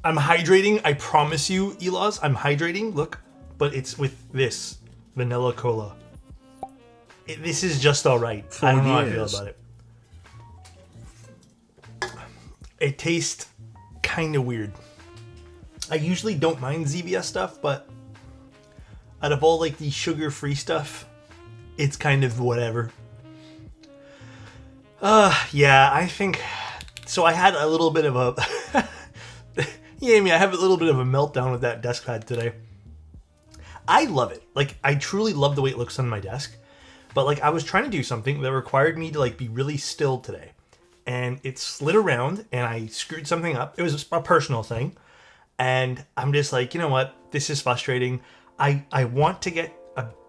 I'm hydrating. I promise you, Elos, I'm hydrating. Look, but it's with this vanilla cola. This is just all right. I don't know how I feel about it. It tastes kind of weird. I usually don't mind ZVS stuff, but out of all like the sugar-free stuff, it's kind of whatever. Yeah, I think so. I had a little bit of a yeah, I have a little bit of a meltdown with that desk pad today. I love it. Like, I truly love the way it looks on my desk. But like, I was trying to do something that required me to like be really still today, and it slid around and I screwed something up. It was a personal thing, and I'm just like, you know what? This is frustrating. I want to get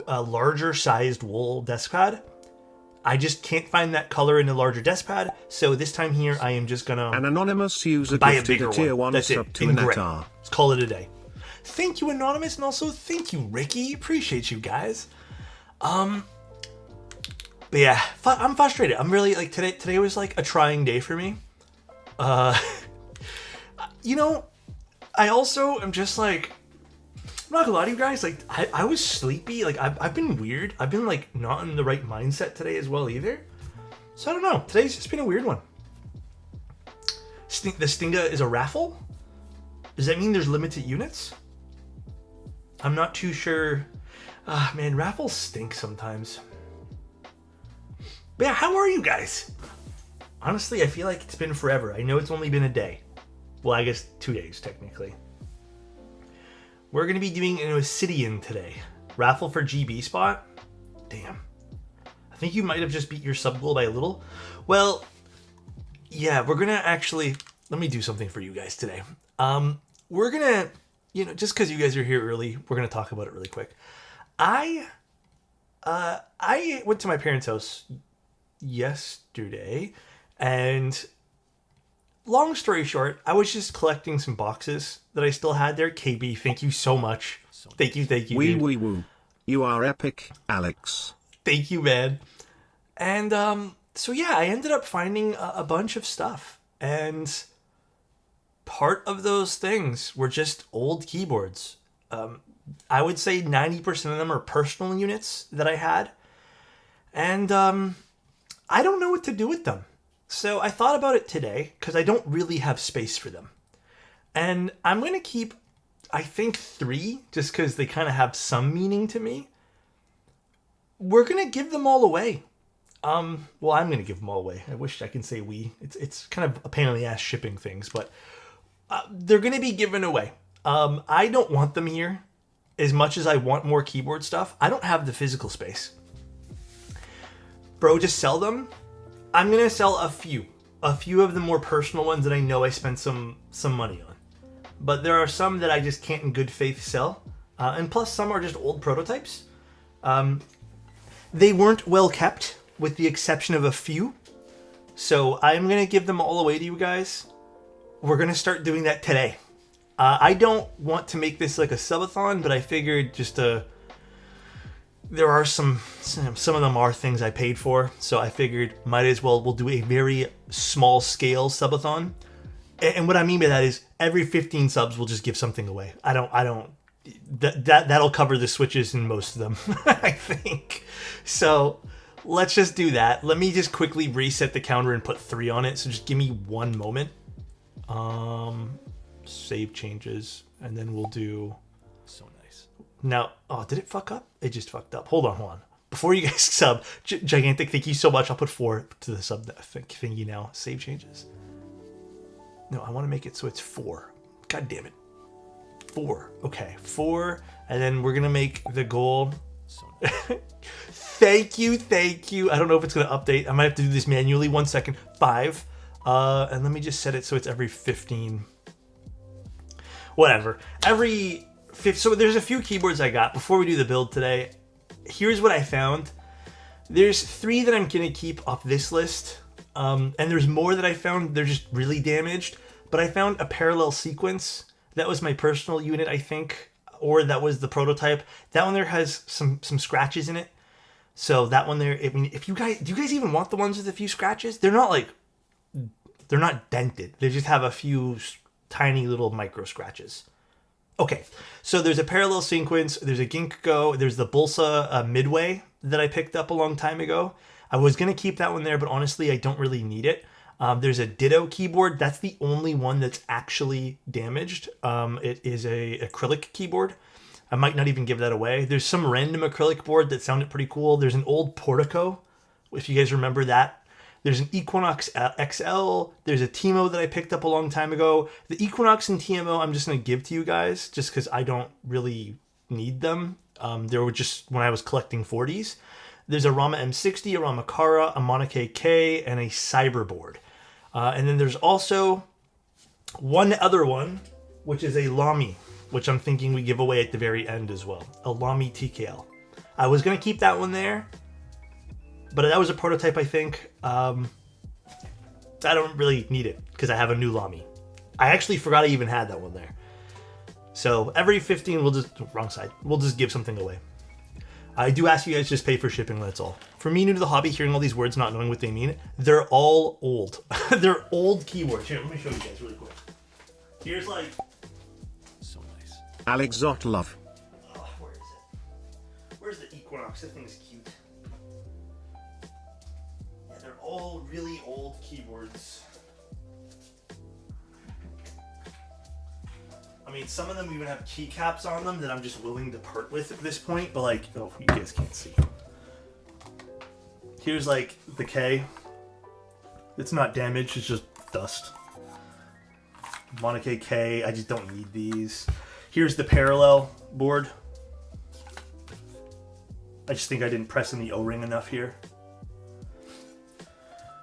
a larger sized wool desk pad. I just can't find that color in a larger desk pad. So this time here, I am just gonna an anonymous user buy a gifted bigger a tier one. 1 That's sub it. to In gray. Natar. Let's call it a day. Thank you, Anonymous, and also thank you, Ricky. Appreciate you guys. But yeah, I'm frustrated. I'm really like today was like a trying day for me. You know, I also am just like, I'm not gonna lie to you guys, like I was sleepy. Like I've been weird. I've been like not in the right mindset today as well either. So I don't know. Today's just been a weird one. The Stinga is a raffle? Does that mean there's limited units? I'm not too sure. Man, raffles stink sometimes. But yeah, how are you guys? Honestly, I feel like it's been forever. I know it's only been a day. Well, I guess 2 days, technically. We're going to be doing an Osidian today. Raffle for GB spot? Damn. I think you might have just beat your sub goal by a little. Well, yeah, we're going to actually... Let me do something for you guys today. We're going to... You know, just because you guys are here early, we're going to talk about it really quick. I went to my parents' house yesterday, and long story short, I was just collecting some boxes that I still had there. KB, thank you so much. Thank you. Wee woo. You are epic, Alex. Thank you, man. And so yeah, I ended up finding a bunch of stuff, and part of those things were just old keyboards. I would say 90% of them are personal units that I had, and I don't know what to do with them. So I thought about it today because I don't really have space for them. And I'm going to keep, I think, 3 just because they kind of have some meaning to me. We're going to give them all away. Well, I'm going to give them all away. I wish I can say we. It's kind of a pain in the ass shipping things, but they're going to be given away. I don't want them here as much as I want more keyboard stuff. I don't have the physical space. Bro, just sell them. I'm going to sell a few of the more personal ones that I know I spent some money on. But there are some that I just can't in good faith sell. And plus some are just old prototypes. They weren't well kept with the exception of a few. So I'm going to give them all away to you guys. We're going to start doing that today. I don't want to make this like a subathon, but I figured just there are some of them are things I paid for, so I figured might as well we'll do a very small scale subathon. And what I mean by that is every 15 subs we'll just give something away. That'll cover the switches in most of them, I think. So let's just do that. Let me just quickly reset the counter and put 3 on it. So just give me one moment. Save changes, and then we'll do. So nice. Now, oh, did it fuck up? It just fucked up. Hold on. Before you guys sub, Gigantic, thank you so much. I'll put 4 to the sub thingy now. Save changes. No, I want to make it so it's 4. God damn it. 4. Okay, 4, and then we're gonna make the goal. Thank you. I don't know if it's gonna update. I might have to do this manually. 1 second. 5. And let me just set it so it's every 15. Whatever. Every 5. So there's a few keyboards I got before we do the build today. Here's what I found. There's 3 that I'm gonna keep off this list. And there's more that I found. They're just really damaged. But I found a parallel sequence. That was my personal unit, I think. Or that was the prototype. That one there has some scratches in it. So that one there, I mean, do you guys even want the ones with a few scratches? They're not dented. They just have a few tiny little micro scratches. Okay, so there's a parallel sequence, there's a Ginkgo, there's the Bulsa Midway that I picked up a long time ago. I was going to keep that one there, but honestly, I don't really need it. There's a Ditto keyboard. That's the only one that's actually damaged. It is a acrylic keyboard. I might not even give that away. There's some random acrylic board that sounded pretty cool. There's an old Portico, if you guys remember that. There's an Equinox XL. There's a Timo that I picked up a long time ago. The Equinox and TMO I'm just going to give to you guys just because I don't really need them. They were just when I was collecting 40s. There's a Rama M60, a Rama Kara, a Monike K, and a Cyberboard. And then there's also one other one, which is a Lamy, which I'm thinking we give away at the very end as well. A Lamy TKL. I was going to keep that one there, but that was a prototype, I think. I don't really need it because I have a new Lamy. I actually forgot I even had that one there. So every 15, wrong side, we'll just give something away. I do ask you guys just pay for shipping, that's all. For me, new to the hobby, hearing all these words, not knowing what they mean, they're all old. They're old keywords. Here, let me show you guys really quick. Here's like... So nice. Alexotos. Oh, where is it? Where's the Equinox? That thing's cute. Yeah, they're all really old keyboards. I mean, some of them even have keycaps on them that I'm just willing to part with at this point, but like, oh, you guys can't see. Here's like the K. It's not damaged, it's just dust. Monike K, I just don't need these. Here's the parallel board. I just think I didn't press in the O-ring enough here.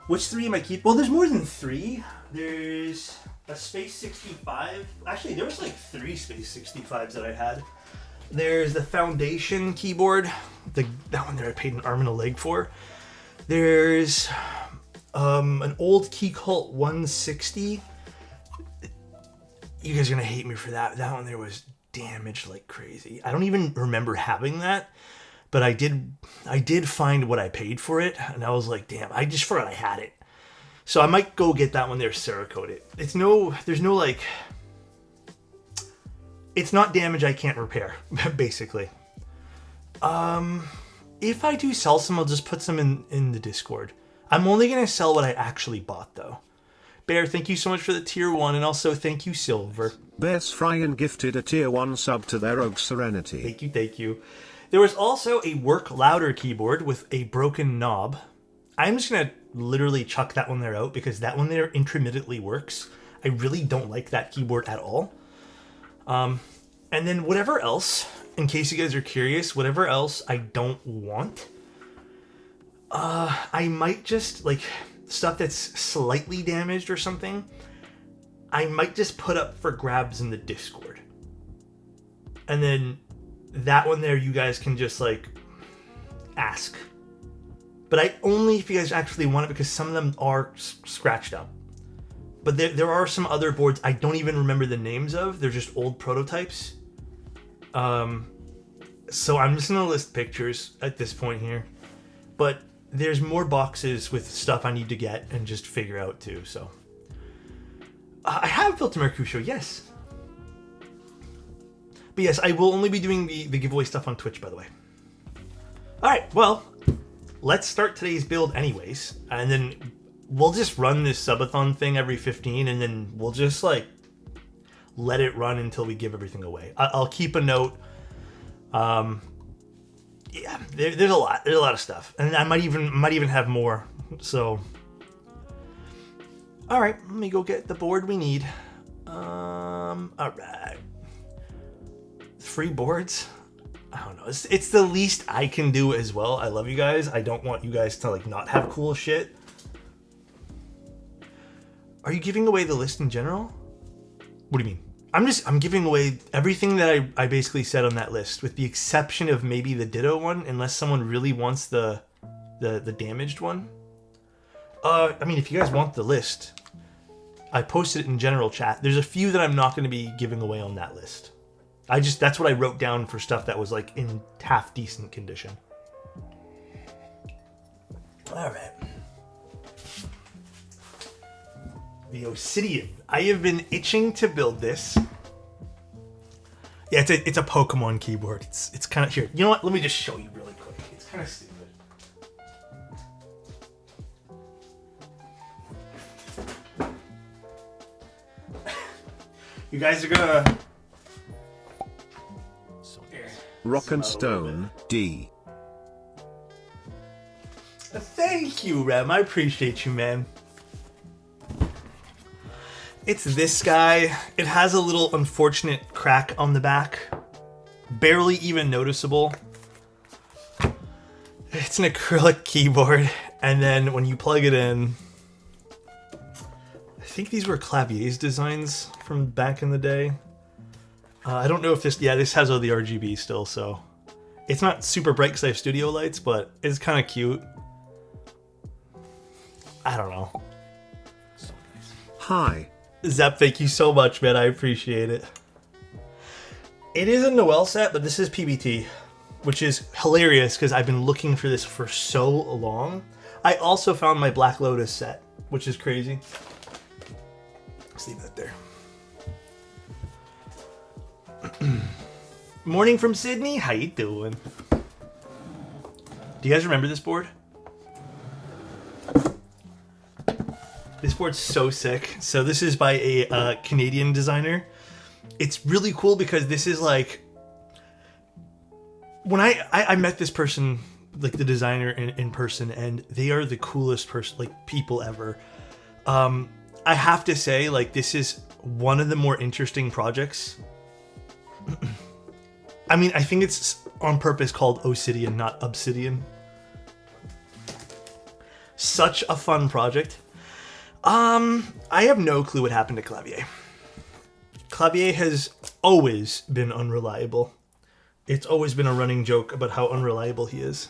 Which 3 am I keeping? Well, there's more than 3. There's a Space 65. Actually, there was like 3 Space 65s that I had. There's the Foundation keyboard. That one there I paid an arm and a leg for. There's an old Keycult 160. You guys are going to hate me for that. That one there was damaged like crazy. I don't even remember having that. But I did find what I paid for it. And I was like, damn, I just forgot I had it. So I might go get that one there Cerakote. There's no like, it's not damage I can't repair, basically. If I do sell some, I'll just put some in the Discord. I'm only going to sell what I actually bought though. Bear, thank you so much for the tier 1, and also thank you, Silver. Bear's Fryan gifted a tier 1 sub to their Rogue Serenity. Thank you. There was also a Work Louder keyboard with a broken knob. I'm just going to literally chuck that one there out because that one there intermittently works. I really don't like that keyboard at all. And then whatever else, in case you guys are curious, whatever else I don't want, I might just, like, stuff that's slightly damaged or something, I might just put up for grabs in the Discord. And then that one there, you guys can just, like, ask. But only if you guys actually want it, because some of them are scratched up. But there are some other boards I don't even remember the names of. They're just old prototypes. So I'm just going to list pictures at this point here. But there's more boxes with stuff I need to get and just figure out too, so. I have built a Mercutio, yes. But yes, I will only be doing the giveaway stuff on Twitch, by the way. Alright, well, let's start today's build anyways. And then we'll just run this subathon thing every 15, and then we'll just, like, let it run until we give everything away. I'll keep a note. Yeah, there's a lot. There's a lot of stuff, and I might even have more. So, all right, let me go get the board we need. All right, 3 boards. I don't know. It's the least I can do as well. I love you guys. I don't want you guys to like not have cool shit. Are you giving away the list in general? What do you mean? I'm giving away everything that I basically said on that list, with the exception of maybe the Ditto one, unless someone really wants the damaged one. I mean, if you guys want the list, I posted it in general chat. There's a few that I'm not going to be giving away on that list. That's what I wrote down for stuff that was like in half decent condition. All right. The Osidian. I have been itching to build this. Yeah, it's a Pokemon keyboard. It's kind of here. You know what? Let me just show you really quick. It's kind of stupid. You guys are gonna Rock and Stone, D. Thank you, Rem. I appreciate you, man. It's this guy. It has a little unfortunate crack on the back. Barely even noticeable. It's an acrylic keyboard. And then when you plug it in... I think these were Clavier's designs from back in the day. I don't know if this... Yeah, this has all the RGB still, so... It's not super bright because I have studio lights, but it's kind of cute. I don't know. Hi. Zep, thank you so much, man. I appreciate it. It is a Noel set, but this is PBT, which is hilarious because I've been looking for this for so long. I also found my Black Lotus set, which is crazy. Let's leave that there. Morning from Sydney. How you doing? Do you guys remember this board? This board's so sick. So this is by a Canadian designer. It's really cool because this is like... When I met this person, like the designer in person, and they are the coolest person, like people ever. I have to say, like, this is one of the more interesting projects. I mean, I think it's on purpose called Osidian, not Obsidian. Such a fun project. I have no clue what happened to Clavier. Clavier has always been unreliable. It's always been a running joke about how unreliable he is.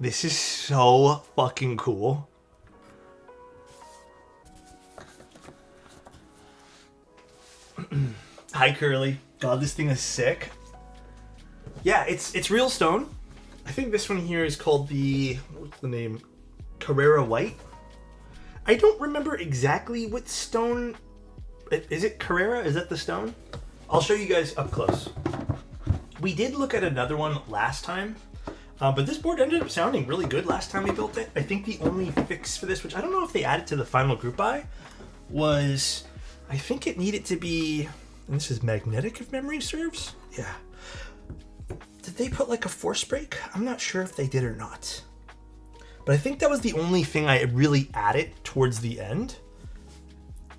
This is so fucking cool. Hi, Curly. God, this thing is sick. Yeah, it's real stone. I think this one here is called the... What's the name? Carrera White. I don't remember exactly what stone... Is it Carrera? Is that the stone? I'll show you guys up close. We did look at another one last time, but this board ended up sounding really good last time we built it. I think the only fix for this, which I don't know if they added to the final group buy, was I think it needed to be... And this is magnetic, if memory serves? Yeah. Did they put like a force break? I'm not sure if they did or not. But I think that was the only thing I really added towards the end.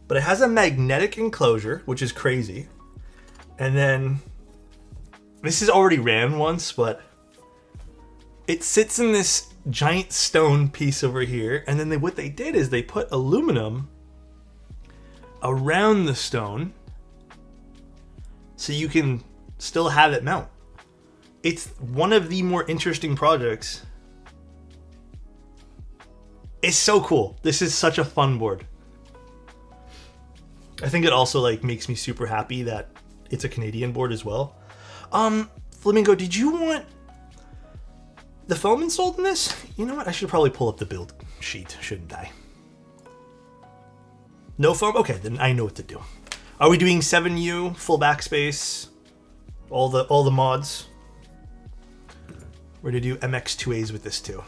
But it has a magnetic enclosure, which is crazy. And then... This is already ran once, but... It sits in this giant stone piece over here. And then what they did is they put aluminum around the stone, so you can still have it mount. It's one of the more interesting projects. It's so cool. This is such a fun board. I think it also like makes me super happy that it's a Canadian board as well. Flamingo, did you want the foam installed in this? You know what? I should probably pull up the build sheet, shouldn't I? No foam? Okay, then I know what to do. Are we doing 7U, full backspace, all the mods? We're gonna do MX2As with this too.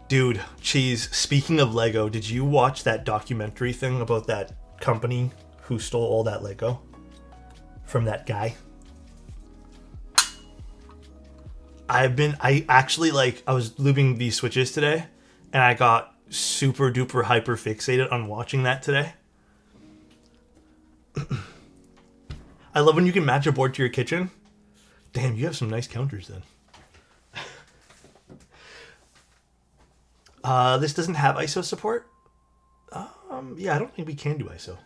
Dude, Cheese, speaking of Lego, did you watch that documentary thing about that company who stole all that Lego from that guy? I actually I was lubing these switches today, and I got super duper hyper fixated on watching that today. I love when you can match a board to your kitchen. Damn, you have some nice counters then. This doesn't have ISO support. Yeah, I don't think we can do ISO.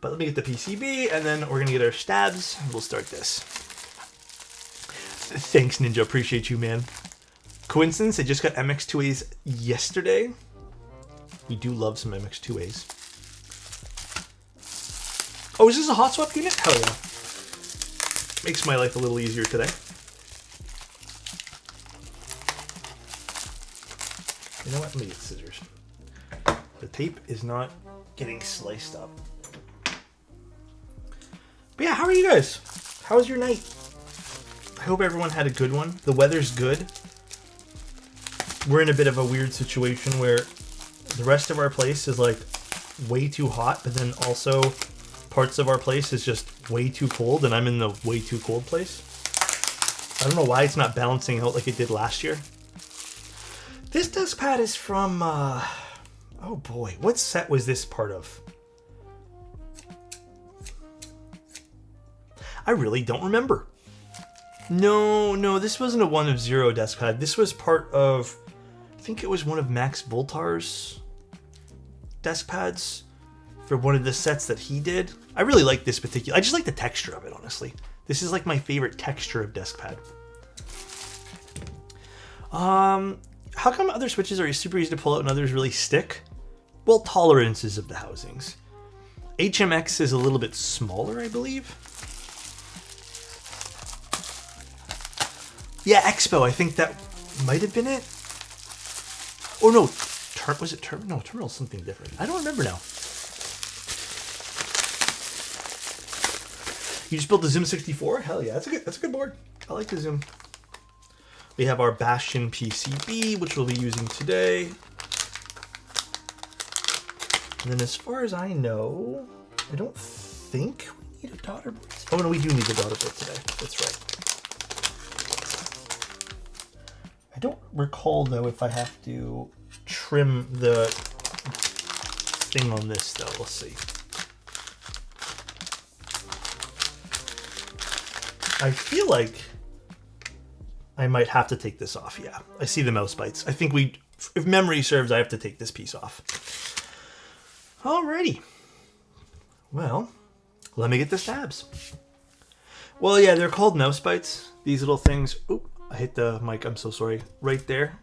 But let me get the PCB, and then we're gonna get our stabs, and we'll start this. Thanks, Ninja. Appreciate you, man. Coincidence, I just got MX2As yesterday. We do love some MX2As. Oh, is this a hot swap unit? Hell yeah. Makes my life a little easier today. know what? Let me get scissors. The tape is not getting sliced up. But yeah, how are you guys? How was your night? I hope everyone had a good one. The weather's good. We're in a bit of a weird situation where the rest of our place is like way too hot, but then also parts of our place is just way too cold, and I'm in the way too cold place. I don't know why it's not balancing out like it did last year. This desk pad is from, oh boy, what set was this part of? I really don't remember. No, this wasn't a 1 of 0 desk pad. This was part of, I think it was one of Max Voltar's desk pads for one of the sets that he did. I really like this particular, I just like the texture of it, honestly. This is like my favorite texture of desk pad. How come other switches are super easy to pull out and others really stick? Well, tolerances of the housings. HMX is a little bit smaller, I believe. Yeah, Expo, I think that might have been it. Oh no, was it Terminal? No, Terminal's something different. I don't remember now. You just built the Zoom 64? Hell yeah, that's a good board. I like the Zoom. We have our Bastion PCB, which we'll be using today. And then as far as I know, I don't think we need a daughter board. Oh no, we do need a daughter board today. That's right. I don't recall though if I have to trim the thing on this though. Let's see. I feel like I might have to take this off. Yeah, I see the mouse bites. I think if memory serves, I have to take this piece off. Alrighty. Well, let me get the stabs. Well, yeah, they're called mouse bites. These little things. Oop, I hit the mic. I'm so sorry. Right there.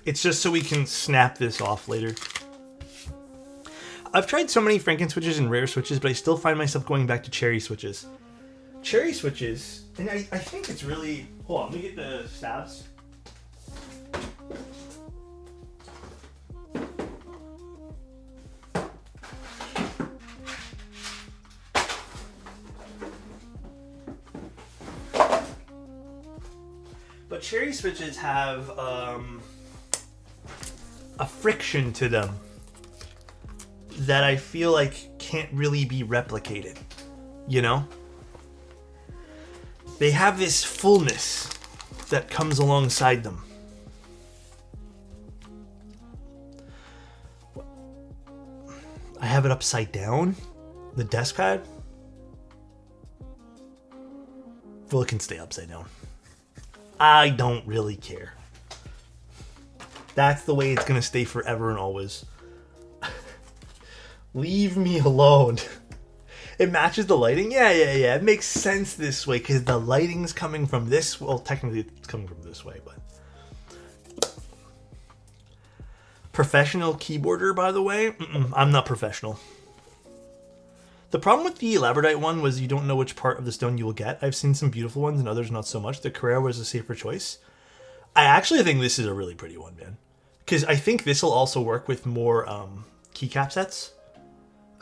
It's just so we can snap this off later. I've tried so many Franken switches and rare switches, but I still find myself going back to cherry switches. Cherry switches, and I think it's really... Hold on, let me get the stabs. But cherry switches have a friction to them that I feel like can't really be replicated, you know? They have this fullness that comes alongside them. I have it upside down, the desk pad. Well, it can stay upside down. I don't really care. That's the way it's gonna stay forever and always. Leave me alone. It matches the lighting? Yeah. It makes sense this way because the lighting's coming from this. Well, technically it's coming from this way, but... Professional keyboarder, by the way? I'm not professional. The problem with the labradorite one was you don't know which part of the stone you will get. I've seen some beautiful ones and others not so much. The Carrera was a safer choice. I actually think this is a really pretty one, man. Because I think this will also work with more keycap sets.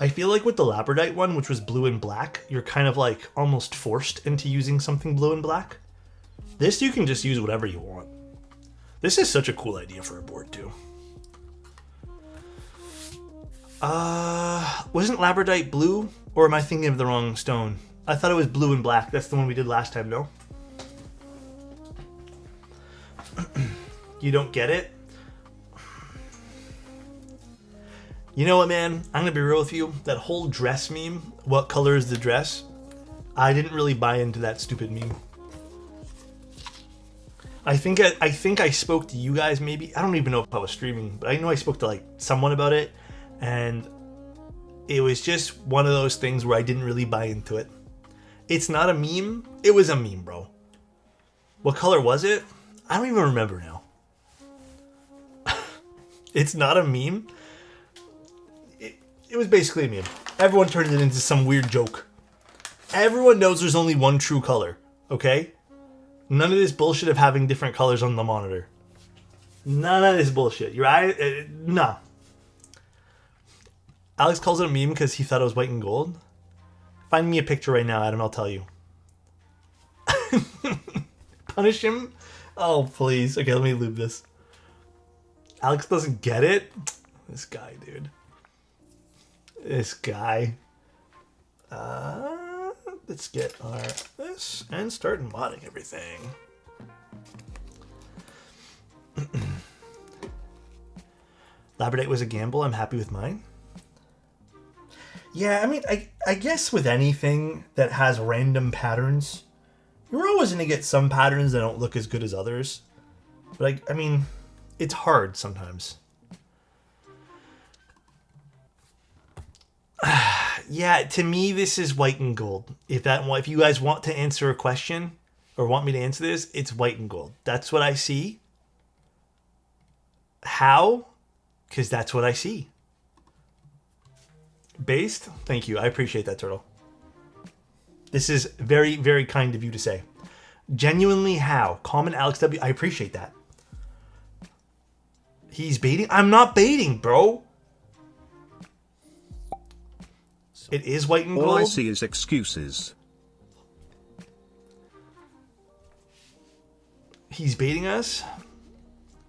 I feel like with the labradorite one, which was blue and black, you're kind of like almost forced into using something blue and black. This, you can just use whatever you want. This is such a cool idea for a board too. Wasn't labradorite blue? Or am I thinking of the wrong stone? I thought it was blue and black. That's the one we did last time, no? You don't get it? You know what, man? I'm gonna be real with you. That whole dress meme, what color is the dress? I didn't really buy into that stupid meme. I think I spoke to you guys maybe. I don't even know if I was streaming, but I know I spoke to like someone about it, and it was just one of those things where I didn't really buy into it. It's not a meme. It was a meme, bro. What color was it? I don't even remember now. It's not a meme. It was basically a meme. Everyone turned it into some weird joke. Everyone knows there's only one true color, okay? None of this bullshit of having different colors on the monitor. None of this bullshit. Your eye, nah. Alex calls it a meme because he thought it was white and gold. Find me a picture right now, Adam. I'll tell you. Punish him? Oh, please. Okay, let me lube this. Alex doesn't get it? This guy, dude. This guy. Let's get our this and start modding everything. Labradate was a gamble. I'm happy with mine. Yeah, I mean, I guess with anything that has random patterns, you're always going to get some patterns that don't look as good as others. But I mean, it's hard sometimes. Yeah, to me, this is white and gold. If you guys want to answer a question or want me to answer this, it's white and gold. That's what I see. How? Because that's what I see. Based? Thank you. I appreciate that, Turtle. This is very, very kind of you to say. Genuinely how? Comment Alex W. I appreciate that. He's baiting? I'm not baiting, bro. It is white and gold. All I see is excuses. He's baiting us.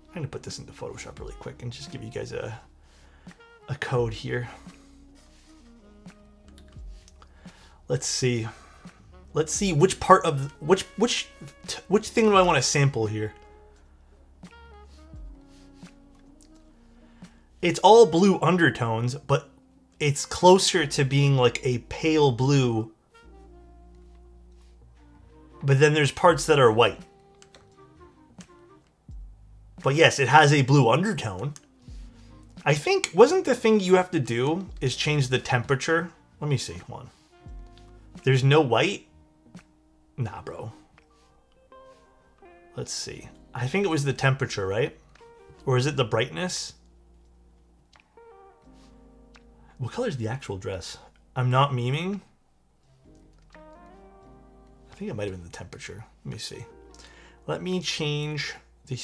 I'm going to put this into Photoshop really quick and just give you guys a code here. Let's see. Let's see which part of which thing do I want to sample here. It's all blue undertones, but it's closer to being like a pale blue. But then there's parts that are white. But yes, it has a blue undertone. I think, wasn't the thing you have to do is change the temperature? Let me see, one. There's no white? Nah, bro. Let's see. I think it was the temperature, right? Or is it the brightness? What color is the actual dress? I'm not memeing. I think it might have been the temperature. Let me see. Let me change the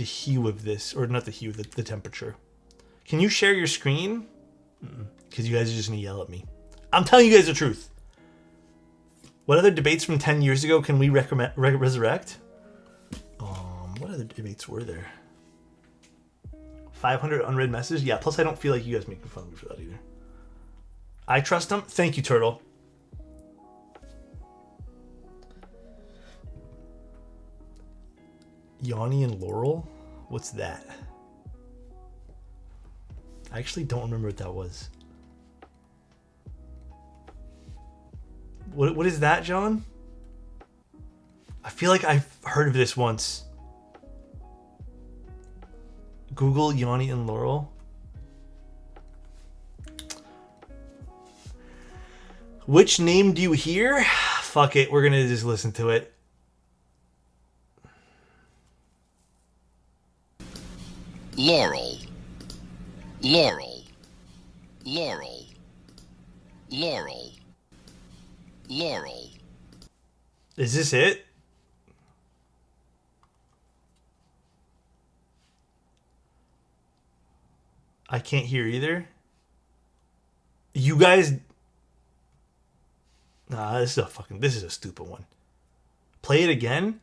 hue of this, or not the hue, the temperature. Can you share your screen? Because you guys are just gonna yell at me. I'm telling you guys the truth. What other debates from 10 years ago can we resurrect? What other debates were there? 500 unread messages? Yeah, plus I don't feel like you guys making fun of me for that either. I trust them. Thank you, Turtle. Yanni and Laurel? What's that? I actually don't remember what that was. What is that, John? I feel like I've heard of this once. Google Yanni and Laurel. Which name do you hear? Fuck it, we're gonna just listen to it. Laurel, Laurel, Laurel, Laurel, Laurel. Is this it? I can't hear either. You guys... Nah, this is a stupid one. Play it again?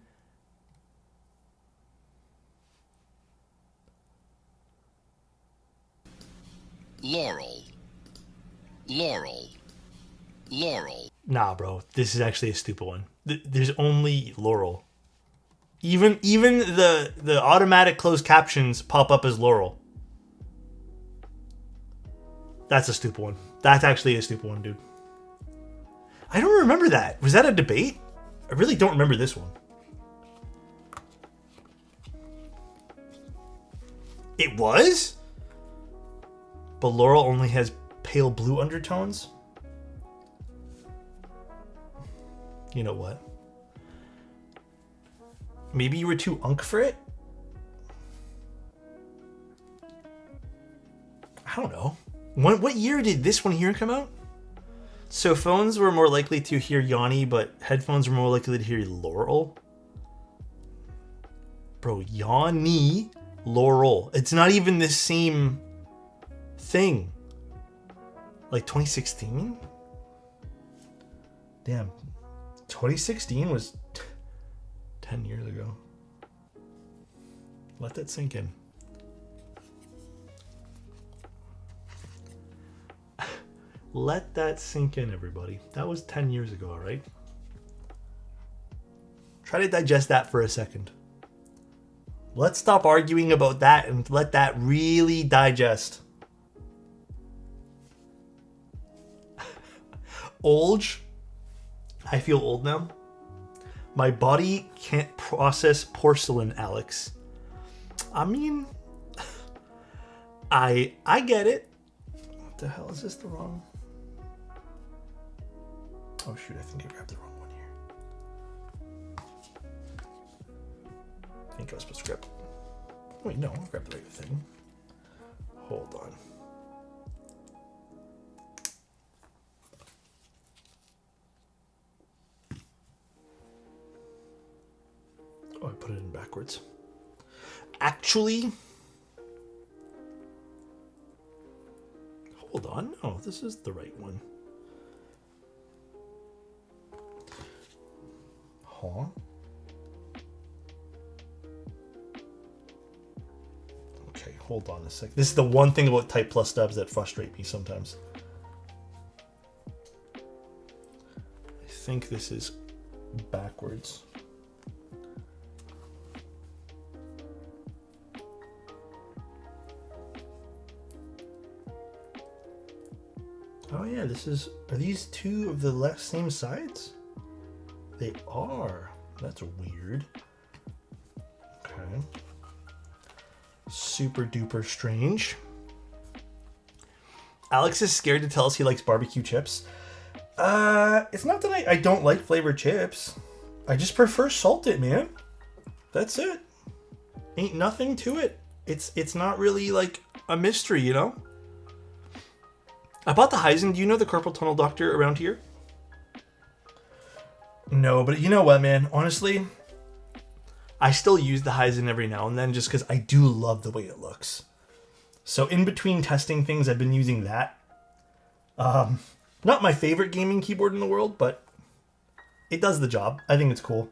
Laurel, Laurel, Laurel. Nah, bro. This is actually a stupid one. There's only Laurel. Even the automatic closed captions pop up as Laurel. That's a stupid one. That's actually a stupid one, dude. I don't remember that. Was that a debate? I really don't remember this one. It was? But Laurel only has pale blue undertones? You know what? Maybe you were too unk for it? I don't know. What year did this one here come out? So phones were more likely to hear Yanni, but headphones were more likely to hear Laurel. Bro, Yanni Laurel. It's not even the same thing. Like 2016? Damn. 2016 was 10 years ago. Let that sink in. Let that sink in, everybody. That was 10 years ago, all right? Try to digest that for a second. Let's stop arguing about that and let that really digest. Old. I feel old now. My body can't process porcelain, Alex. I mean, I get it. What the hell is this the wrong? Oh shoot, I think I grabbed the wrong one here. I think I was supposed to grab... Wait, no, I grabbed the right thing. Hold on. Oh, I put it in backwards. Actually... Hold on, no, this is the right one. Huh? Okay, hold on a sec. This is the one thing about Type Plus stubs that frustrate me sometimes. I think this is backwards. Oh yeah, this is... Are these two of the same sides? They are. That's weird. Okay. Super duper strange. Alex is scared to tell us he likes barbecue chips. It's not that I don't like flavored chips. I just prefer salted, man. That's it. Ain't nothing to it. It's not really like a mystery, you know? I bought the Heisen. Do you know the carpal tunnel doctor around here? No, but you know what, man? Honestly, I still use the Heisen every now and then just because I do love the way it looks. So in between testing things, I've been using that. Not my favorite gaming keyboard in the world, but it does the job. I think it's cool.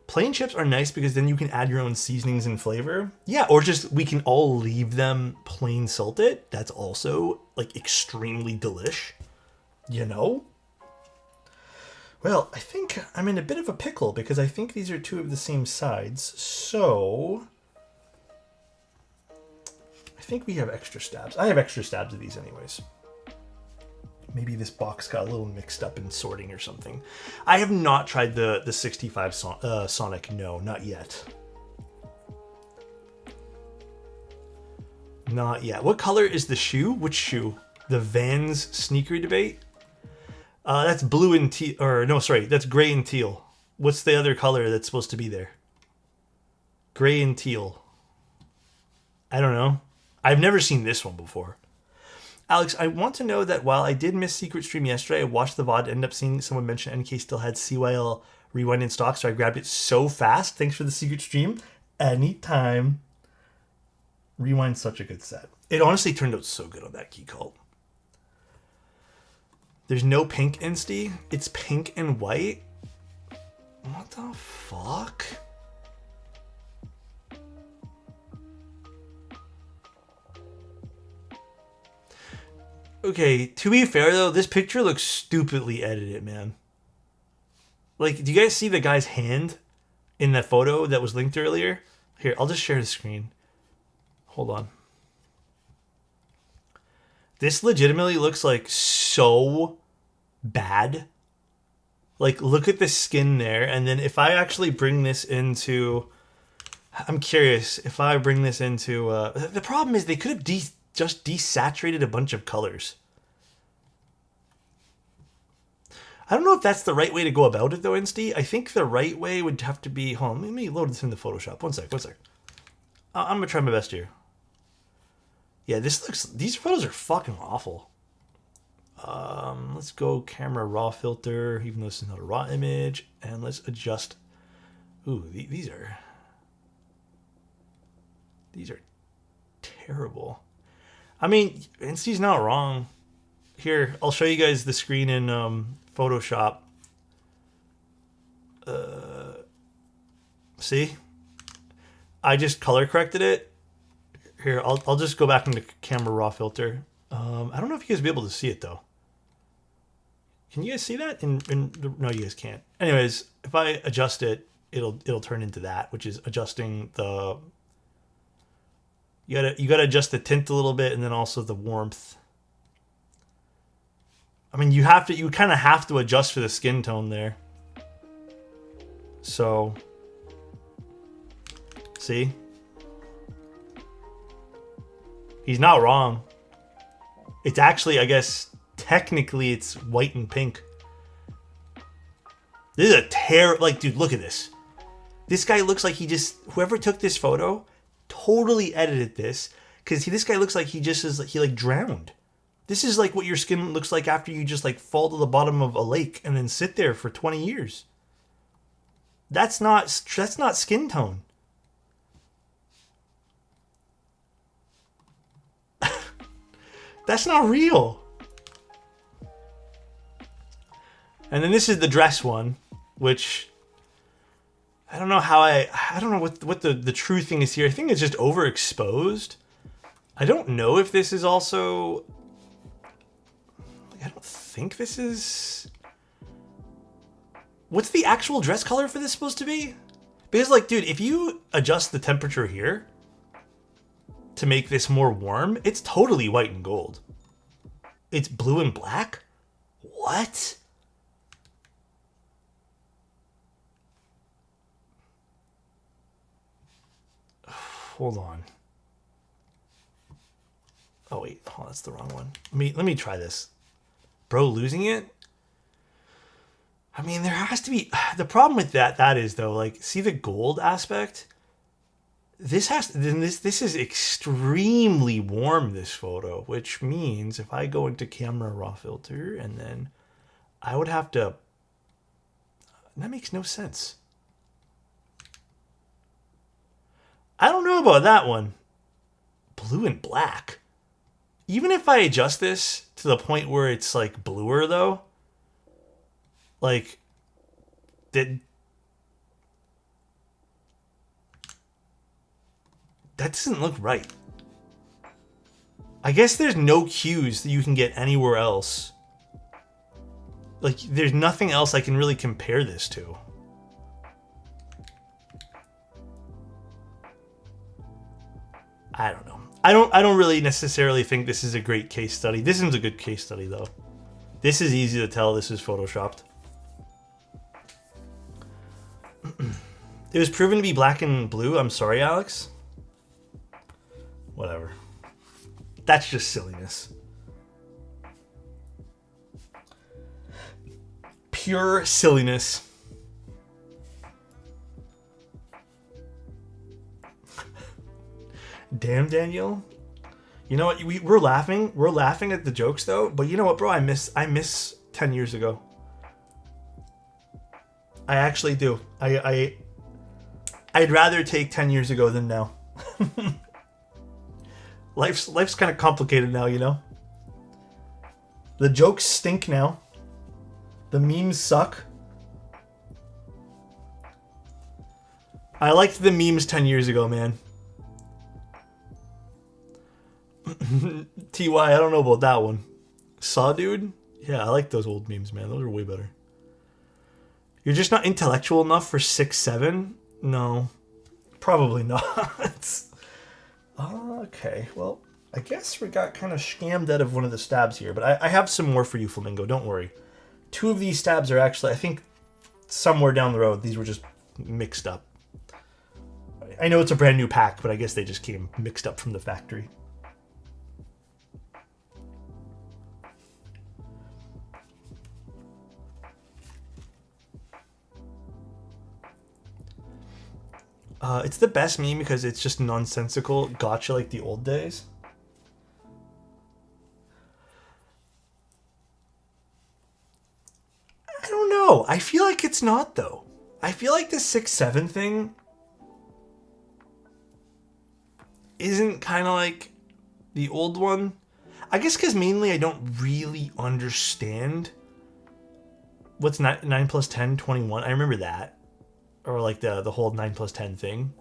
Plain chips are nice because then you can add your own seasonings and flavor. Yeah, or just we can all leave them plain salted. That's also like extremely delish. You know? Well, I think I'm in a bit of a pickle because I think these are two of the same sides. So I think we have extra stabs. I have extra stabs of these anyways. Maybe this box got a little mixed up in sorting or something. I have not tried the 65 Sonic. No, not yet. Not yet. What color is the shoe? Which shoe? The Vans sneaker debate? That's blue and teal. Or no, sorry. That's gray and teal. What's the other color that's supposed to be there? Gray and teal. I don't know. I've never seen this one before. Alex, I want to know that while I did miss Secret Stream yesterday, I watched the VOD, ended up seeing someone mention NK still had CYL Rewind in stock, so I grabbed it so fast. Thanks for the Secret Stream. Anytime. Rewind's such a good set. It honestly turned out so good on that key cult. There's no pink Insti. It's pink and white. What the fuck? Okay, to be fair though, this picture looks stupidly edited, man. Like, do you guys see the guy's hand in that photo that was linked earlier? Here, I'll just share the screen. Hold on. This legitimately looks like so bad. Like, look at the skin there, and then if I actually bring this into... I'm curious, if I bring this into... the problem is they could have just desaturated a bunch of colors. I don't know if that's the right way to go about it though, Insty. I think the right way would have to be... Hold on, let me load this into Photoshop. One sec. I'm gonna try my best here. Yeah, these photos are fucking awful. Let's go camera raw filter, even though this is not a raw image, and let's adjust. Ooh, these are terrible. I mean, Insty's not wrong. Here, I'll show you guys the screen in Photoshop. See? I just color corrected it. Here, I'll just go back into camera raw filter. I don't know if you guys will be able to see it though. Can you guys see that? No, you guys can't. Anyways, if I adjust it, it'll turn into that, which is adjusting the. You gotta adjust the tint a little bit, and then also the warmth. I mean, you kind of have to adjust for the skin tone there. So, see? He's not wrong. It's actually, I guess, technically it's white and pink. This is a like, dude, look at this. This guy looks like whoever took this photo totally edited this, because this guy looks like he like drowned. This is like what your skin looks like after you just like fall to the bottom of a lake and then sit there for 20 years. That's not skin tone. That's not real. And then this is the dress one, which I don't know how I don't know what the true thing is here. I think it's just overexposed. I don't know if this is also, I don't think this is, what's the actual dress color for this supposed to be? Because like, dude, if you adjust the temperature here to make this more warm, it's totally white and gold. It's blue and black? What? Hold on. Oh wait, oh, that's the wrong one. Let me try this. Bro, losing it? I mean, there has to be, the problem with that is though, like, see the gold aspect? This is extremely warm, this photo, which means if I go into camera raw filter and then I would have to, that makes no sense. I don't know about that one. Blue and black. Even if I adjust this to the point where it's like bluer though, like that doesn't look right. I guess there's no cues that you can get anywhere else. Like there's nothing else I can really compare this to. I don't know. I don't really necessarily think this is a great case study. This is a good case study though. This is easy to tell this is photoshopped. It was proven to be black and blue. I'm sorry, Alex. Whatever. That's just silliness. Pure silliness. Damn, Daniel. You know what? We're laughing. We're laughing at the jokes though. But you know what, bro? I miss 10 years ago. I actually do. I'd rather take 10 years ago than now. Life's kind of complicated now, you know? The jokes stink now. The memes suck. I liked the memes 10 years ago, man. TY, I don't know about that one. Saw Dude? Yeah, I like those old memes, man. Those are way better. You're just not intellectual enough for 6'7"? No. Probably not. Okay, well, I guess we got kind of scammed out of one of the stabs here, but I have some more for you, Flamingo, don't worry. 2 of these stabs are actually, I think, somewhere down the road. These were just mixed up. I know it's a brand new pack, but I guess they just came mixed up from the factory. It's the best meme because it's just nonsensical gotcha like the old days. I feel like it's not, though. I feel like the 6-7 thing isn't kind of like the old one. I guess because mainly I don't really understand what's 9 plus 10, 21. I remember that. Or like the whole 9 plus 10 thing.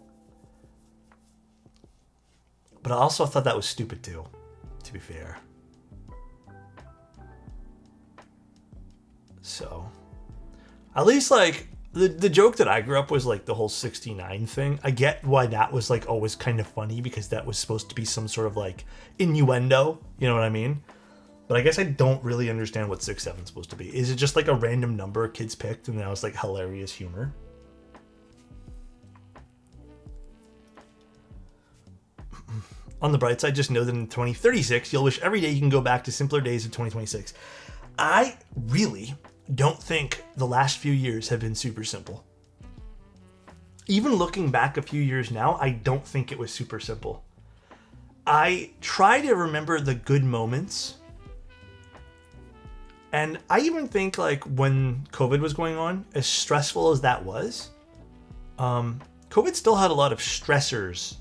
But I also thought that was stupid too, to be fair. So, at least like the joke that I grew up was like the whole 69 thing. I get why that was like always kind of funny because that was supposed to be some sort of like innuendo, you know what I mean? But I guess I don't really understand what 6-7 is supposed to be. Is it just like a random number kids picked and that was like hilarious humor? On the bright side, just know that in 2036, you'll wish every day you can go back to simpler days of 2026. I really don't think the last few years have been super simple. Even looking back a few years now, I don't think it was super simple. I try to remember the good moments. And I even think like when COVID was going on, as stressful as that was, COVID still had a lot of stressors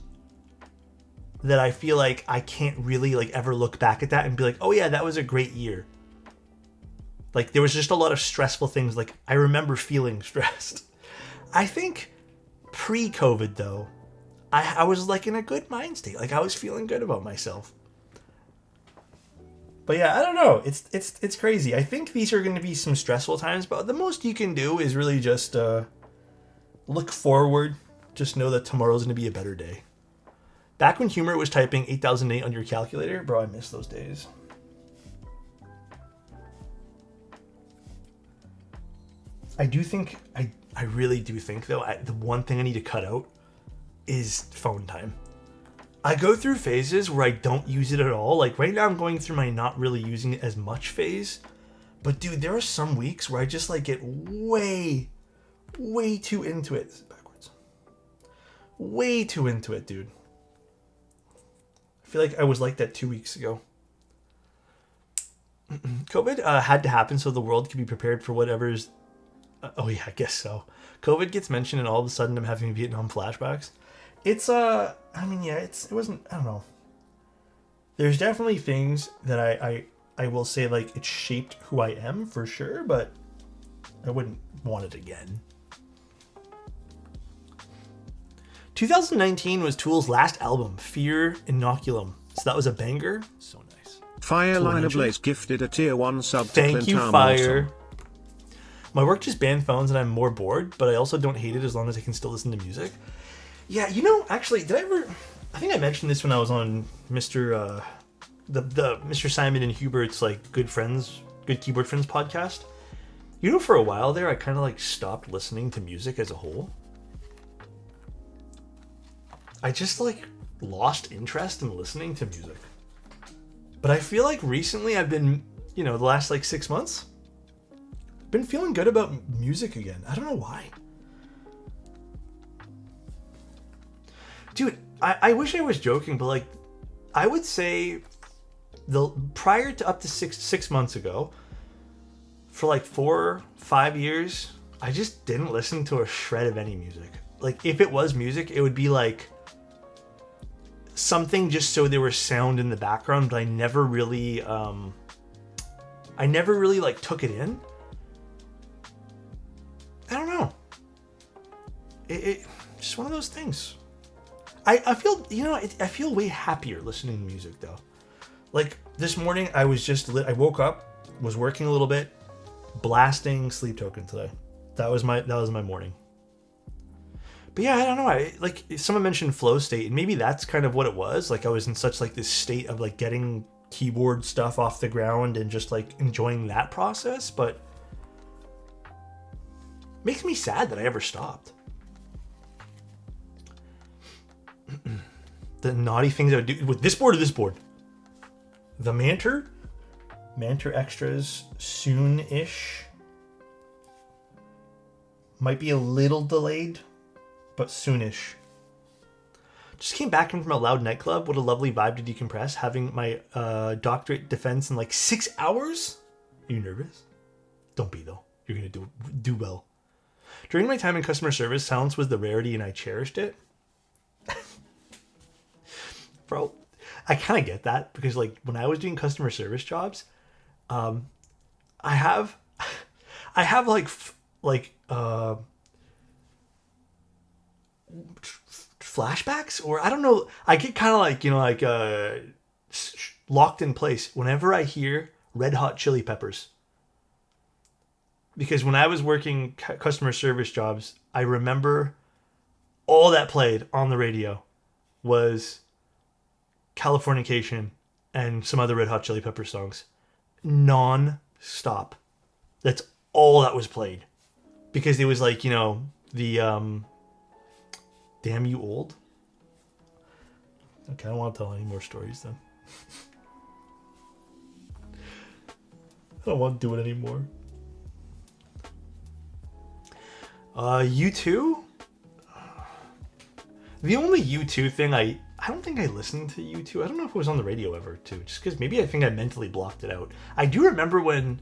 that I feel like I can't really like ever look back at that and be like, oh yeah, that was a great year. Like there was just a lot of stressful things. Like I remember feeling stressed. I think pre-COVID though, I was like in a good mind state. Like I was feeling good about myself. But yeah, I don't know. It's crazy. I think these are going to be some stressful times, but the most you can do is really just look forward. Just know that tomorrow's going to be a better day. Back when humor was typing 8008 on your calculator, bro, I miss those days. I do think, I really do think though, the one thing I need to cut out is phone time. I go through phases where I don't use it at all. Like right now I'm going through my not really using it as much phase. But dude, there are some weeks where I just like get way too into it. This is backwards. Way too into it, dude. I feel like I was like that 2 weeks ago. COVID had to happen so the world could be prepared for whatever's... oh yeah, I guess so. COVID gets mentioned and all of a sudden I'm having Vietnam flashbacks. It's, I mean, yeah, it wasn't, I don't know. There's definitely things that I will say, like, it shaped who I am for sure, but I wouldn't want it again. 2019 was Tool's last album, Fear Inoculum. So that was a banger. So nice. Fireline Ablaze gifted a tier 1 sub to Thank Clint you, Arm Fire. also. My work just banned phones and I'm more bored, but I also don't hate it as long as I can still listen to music. Yeah, you know, actually, I think I mentioned this when I was on Mr. The Mr. Simon and Hubert's like Good Keyboard Friends podcast. You know, for a while there, I kind of like stopped listening to music as a whole. I just like lost interest in listening to music. But I feel like recently I've been, you know, the last like 6 months, been feeling good about music again. I don't know why. Dude, I wish I was joking, but like, I would say prior to up to six months ago, for like 4-5 years, I just didn't listen to a shred of any music. Like, if it was music, it would be like something just so there was sound in the background, but I never really like took it in. I don't know. It just one of those things. I feel, you know, I feel way happier listening to music though. Like this morning, I woke up, was working a little bit, blasting Sleep Token today. That was my morning. But yeah, I don't know. Like someone mentioned flow state, and maybe that's kind of what it was. Like I was in such like this state of like getting keyboard stuff off the ground and just like enjoying that process. But makes me sad that I ever stopped. The naughty things I would do with this board or this board. The Mantor Extras soon-ish. Might be a little delayed, but soonish. Just came back from a loud nightclub. What a lovely vibe to decompress. Having my doctorate defense in like 6 hours. Are you nervous? Don't be though. You're gonna do well. During my time in customer service, silence was the rarity, and I cherished it. Bro, I kind of get that because like when I was doing customer service jobs, I have flashbacks, or I don't know. I get kind of like, locked in place whenever I hear Red Hot Chili Peppers. Because when I was working customer service jobs, I remember all that played on the radio was Californication and some other Red Hot Chili Pepper songs. Non-stop. That's all that was played. Because it was like, the Damn You Old. Okay, I don't want to tell any more stories then. I don't want to do it anymore. U2? The only U2 thing I don't think I listened to U2. I don't know if it was on the radio ever, too. Just because maybe I think I mentally blocked it out. I do remember when...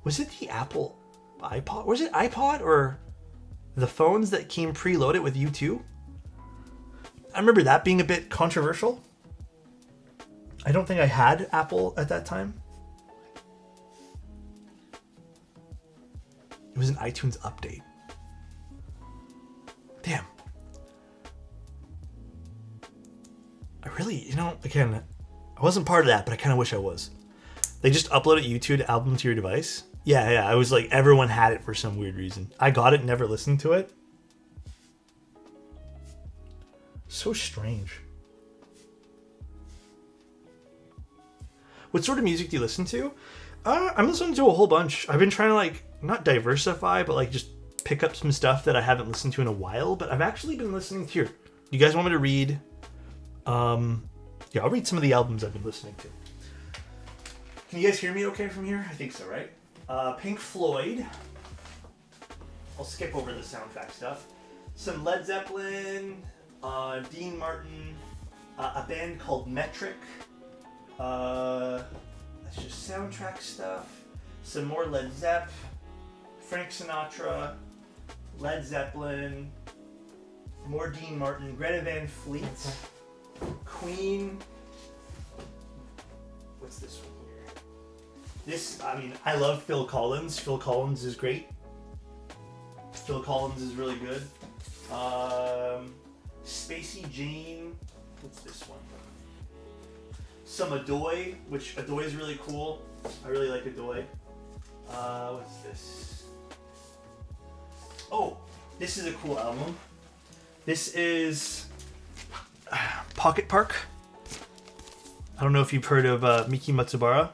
Was it the Apple iPod? Was it iPod or the phones that came preloaded with U2? I remember that being a bit controversial. I don't think I had Apple at that time. It was an iTunes update. Damn. I really, again, I wasn't part of that, but I kind of wish I was. They just uploaded U2 album to your device. Yeah, I was like, everyone had it for some weird reason. I got it, never listened to it. So strange. What sort of music do you listen to? I'm listening to a whole bunch. I've been trying to like, not diversify, but like just pick up some stuff that I haven't listened to in a while. But I've actually been listening to here. You guys want me to read? Yeah, I'll read some of the albums I've been listening to. Can you guys hear me okay from here? I think so, right? Pink Floyd. I'll skip over the soundtrack stuff. Some Led Zeppelin, Dean Martin, a band called Metric. That's just soundtrack stuff. Some more Led Zepp, Frank Sinatra, Led Zeppelin, more Dean Martin, Greta Van Fleet, Queen. What's this one here? I love Phil Collins. Phil Collins is great. Phil Collins is really good. Spacey Jane. What's this one? Some Adoy, which Adoy is really cool. I really like Adoy. What's this? Oh, this is a cool album. This is Pocket Park. I don't know if you've heard of Miki Matsubara.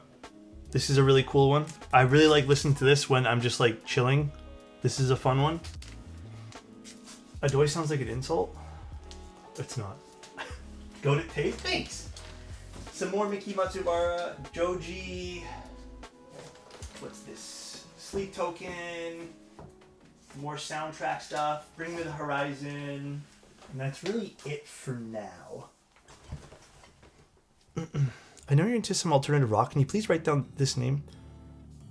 This is a really cool one. I really like listening to this when I'm just like chilling. This is a fun one. Adoy sounds like an insult. It's not. Go to tape. Thanks. Some more Miki Matsubara, Joji. What's this? Sleep Token. More soundtrack stuff. Bring Me the Horizon. And that's really it for now. I know you're into some alternative rock. Can you please write down this name?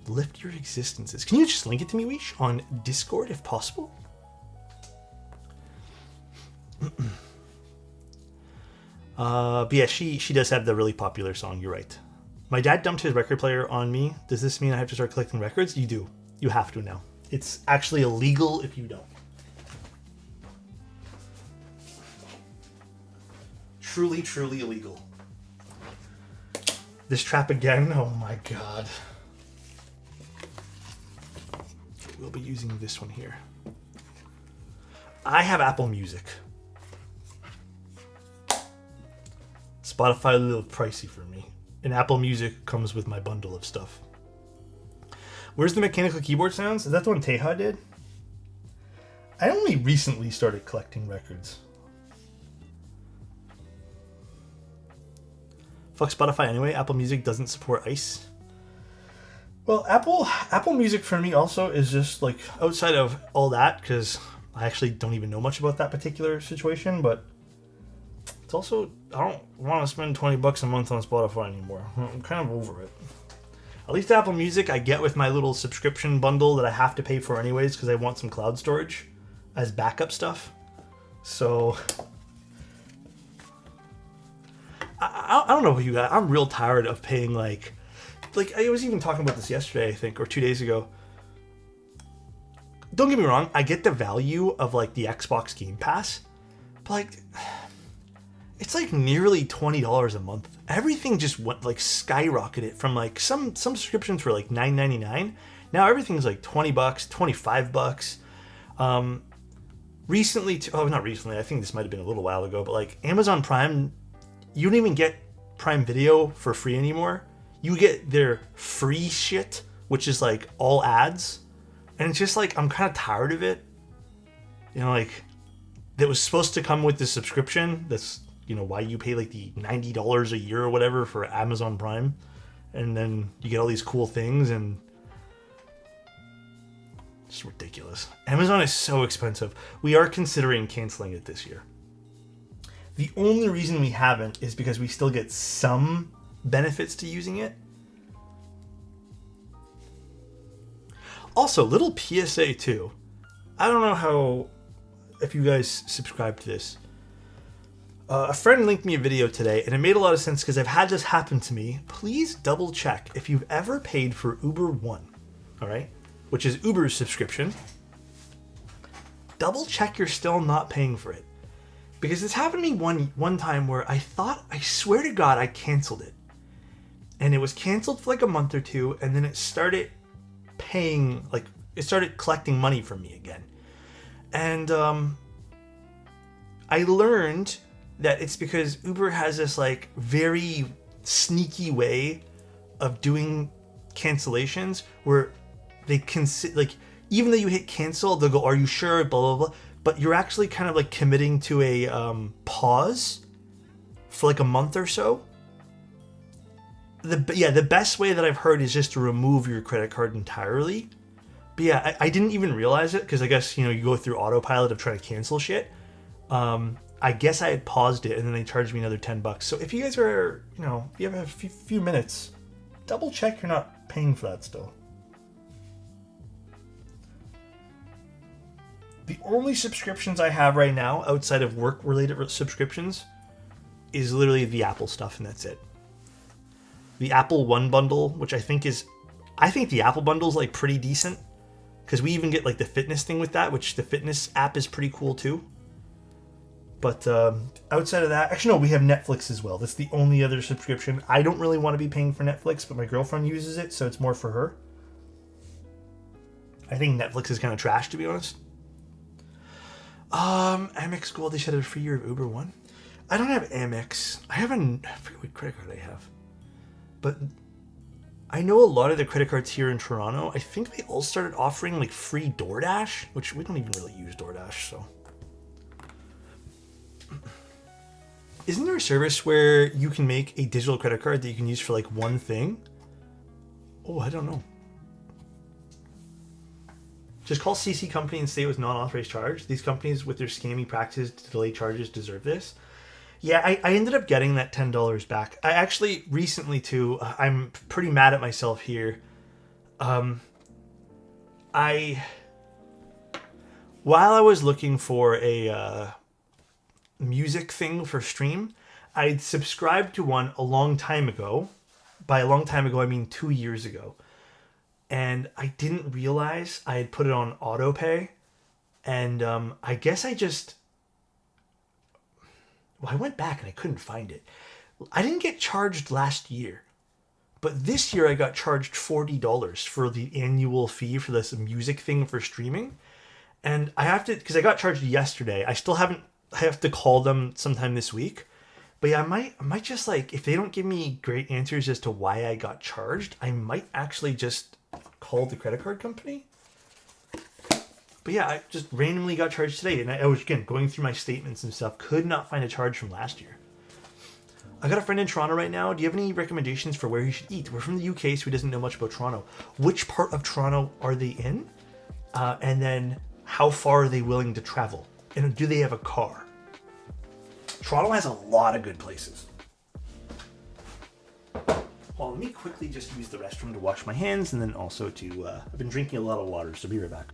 Lift Your Existences. Can you just link it to me, Weish, on Discord if possible? But yeah, she does have the really popular song. You're right. My dad dumped his record player on me. Does this mean I have to start collecting records? You do. You have to now. It's actually illegal if you don't. Truly, truly illegal. This trap again? Oh my god. Okay, we'll be using this one here. I have Apple Music. Spotify a little pricey for me. And Apple Music comes with my bundle of stuff. Where's the mechanical keyboard sounds? Is that the one Teja did? I only recently started collecting records. Fuck Spotify anyway. Apple Music doesn't support ICE. Well, Apple Music for me also is just like outside of all that, because I actually don't even know much about that particular situation, but it's also, I don't want to spend $20 a month on Spotify anymore. I'm kind of over it. At least Apple Music I get with my little subscription bundle that I have to pay for anyways because I want some cloud storage as backup stuff. So I don't know about you guys. I'm real tired of paying like I was even talking about this yesterday, I think, or 2 days ago. Don't get me wrong, I get the value of like the Xbox Game Pass, but like it's like nearly $20 a month. Everything just went like skyrocketed from like some subscriptions were like $9.99. Now everything's like $20, $25. Not recently, I think this might have been a little while ago, but like Amazon Prime, you don't even get Prime Video for free anymore. You get their free shit, which is like all ads. And it's just like, I'm kind of tired of it. You know, like, that was supposed to come with the subscription. That's, you know, why you pay like the $90 a year or whatever for Amazon Prime. And then you get all these cool things and it's ridiculous. Amazon is so expensive. We are considering canceling it this year. The only reason we haven't is because we still get some benefits to using it. Also, little PSA too. I don't know if you guys subscribe to this. A friend linked me a video today, and it made a lot of sense because I've had this happen to me. Please double check if you've ever paid for Uber One, all right, which is Uber's subscription. Double check you're still not paying for it, because it's happened to me one time where I swear to God, I canceled it, and it was canceled for like a month or two, and then it started paying, like it started collecting money from me again. And I learned that it's because Uber has this like very sneaky way of doing cancellations where they can like, even though you hit cancel, they'll go, "Are you sure?" Blah blah blah. But you're actually kind of like committing to a pause for like a month or so. The best way that I've heard is just to remove your credit card entirely. But yeah, I didn't even realize it because I guess, you know, you go through autopilot of trying to cancel shit. I guess I had paused it and then they charged me another $10. So if you guys are, you know, if you have a few minutes, double check you're not paying for that still. The only subscriptions I have right now outside of work-related subscriptions is literally the Apple stuff, and that's it. The Apple One bundle, which I think the Apple bundle is like pretty decent because we even get like the fitness thing with that, which the fitness app is pretty cool too. But outside of that, actually no, we have Netflix as well. That's the only other subscription. I don't really want to be paying for Netflix, but my girlfriend uses it, so it's more for her. I think Netflix is kind of trash, to be honest. Amex Gold, they said a free year of Uber One. I don't have Amex. I forget what credit card I have. But I know a lot of the credit cards here in Toronto, I think they all started offering like free DoorDash, which we don't even really use DoorDash, so. Isn't there a service where you can make a digital credit card that you can use for like one thing? Oh, I don't know. Just call CC Company and say it was non-authorized charge. These companies with their scammy practices to delay charges deserve this. Yeah, I ended up getting that $10 back. I actually recently too, I'm pretty mad at myself here. While I was looking for a music thing for stream, I'd subscribed to one a long time ago. By a long time ago, I mean 2 years ago. And I didn't realize I had put it on autopay. And I guess I went back and I couldn't find it. I didn't get charged last year. But this year I got charged $40 for the annual fee for this music thing for streaming. And I have to, because I got charged yesterday. I have to call them sometime this week. But yeah, I might just like, if they don't give me great answers as to why I got charged, I might actually just call the credit card company. But yeah, I just randomly got charged today. And I was, again, going through my statements and stuff. Could not find a charge from last year. I got a friend in Toronto right now. Do you have any recommendations for where he should eat? We're from the UK, so he doesn't know much about Toronto. Which part of Toronto are they in? And then how far are they willing to travel? And do they have a car? Toronto has a lot of good places. Well, let me quickly just use the restroom to wash my hands, and then also to, I've been drinking a lot of water, so be right back.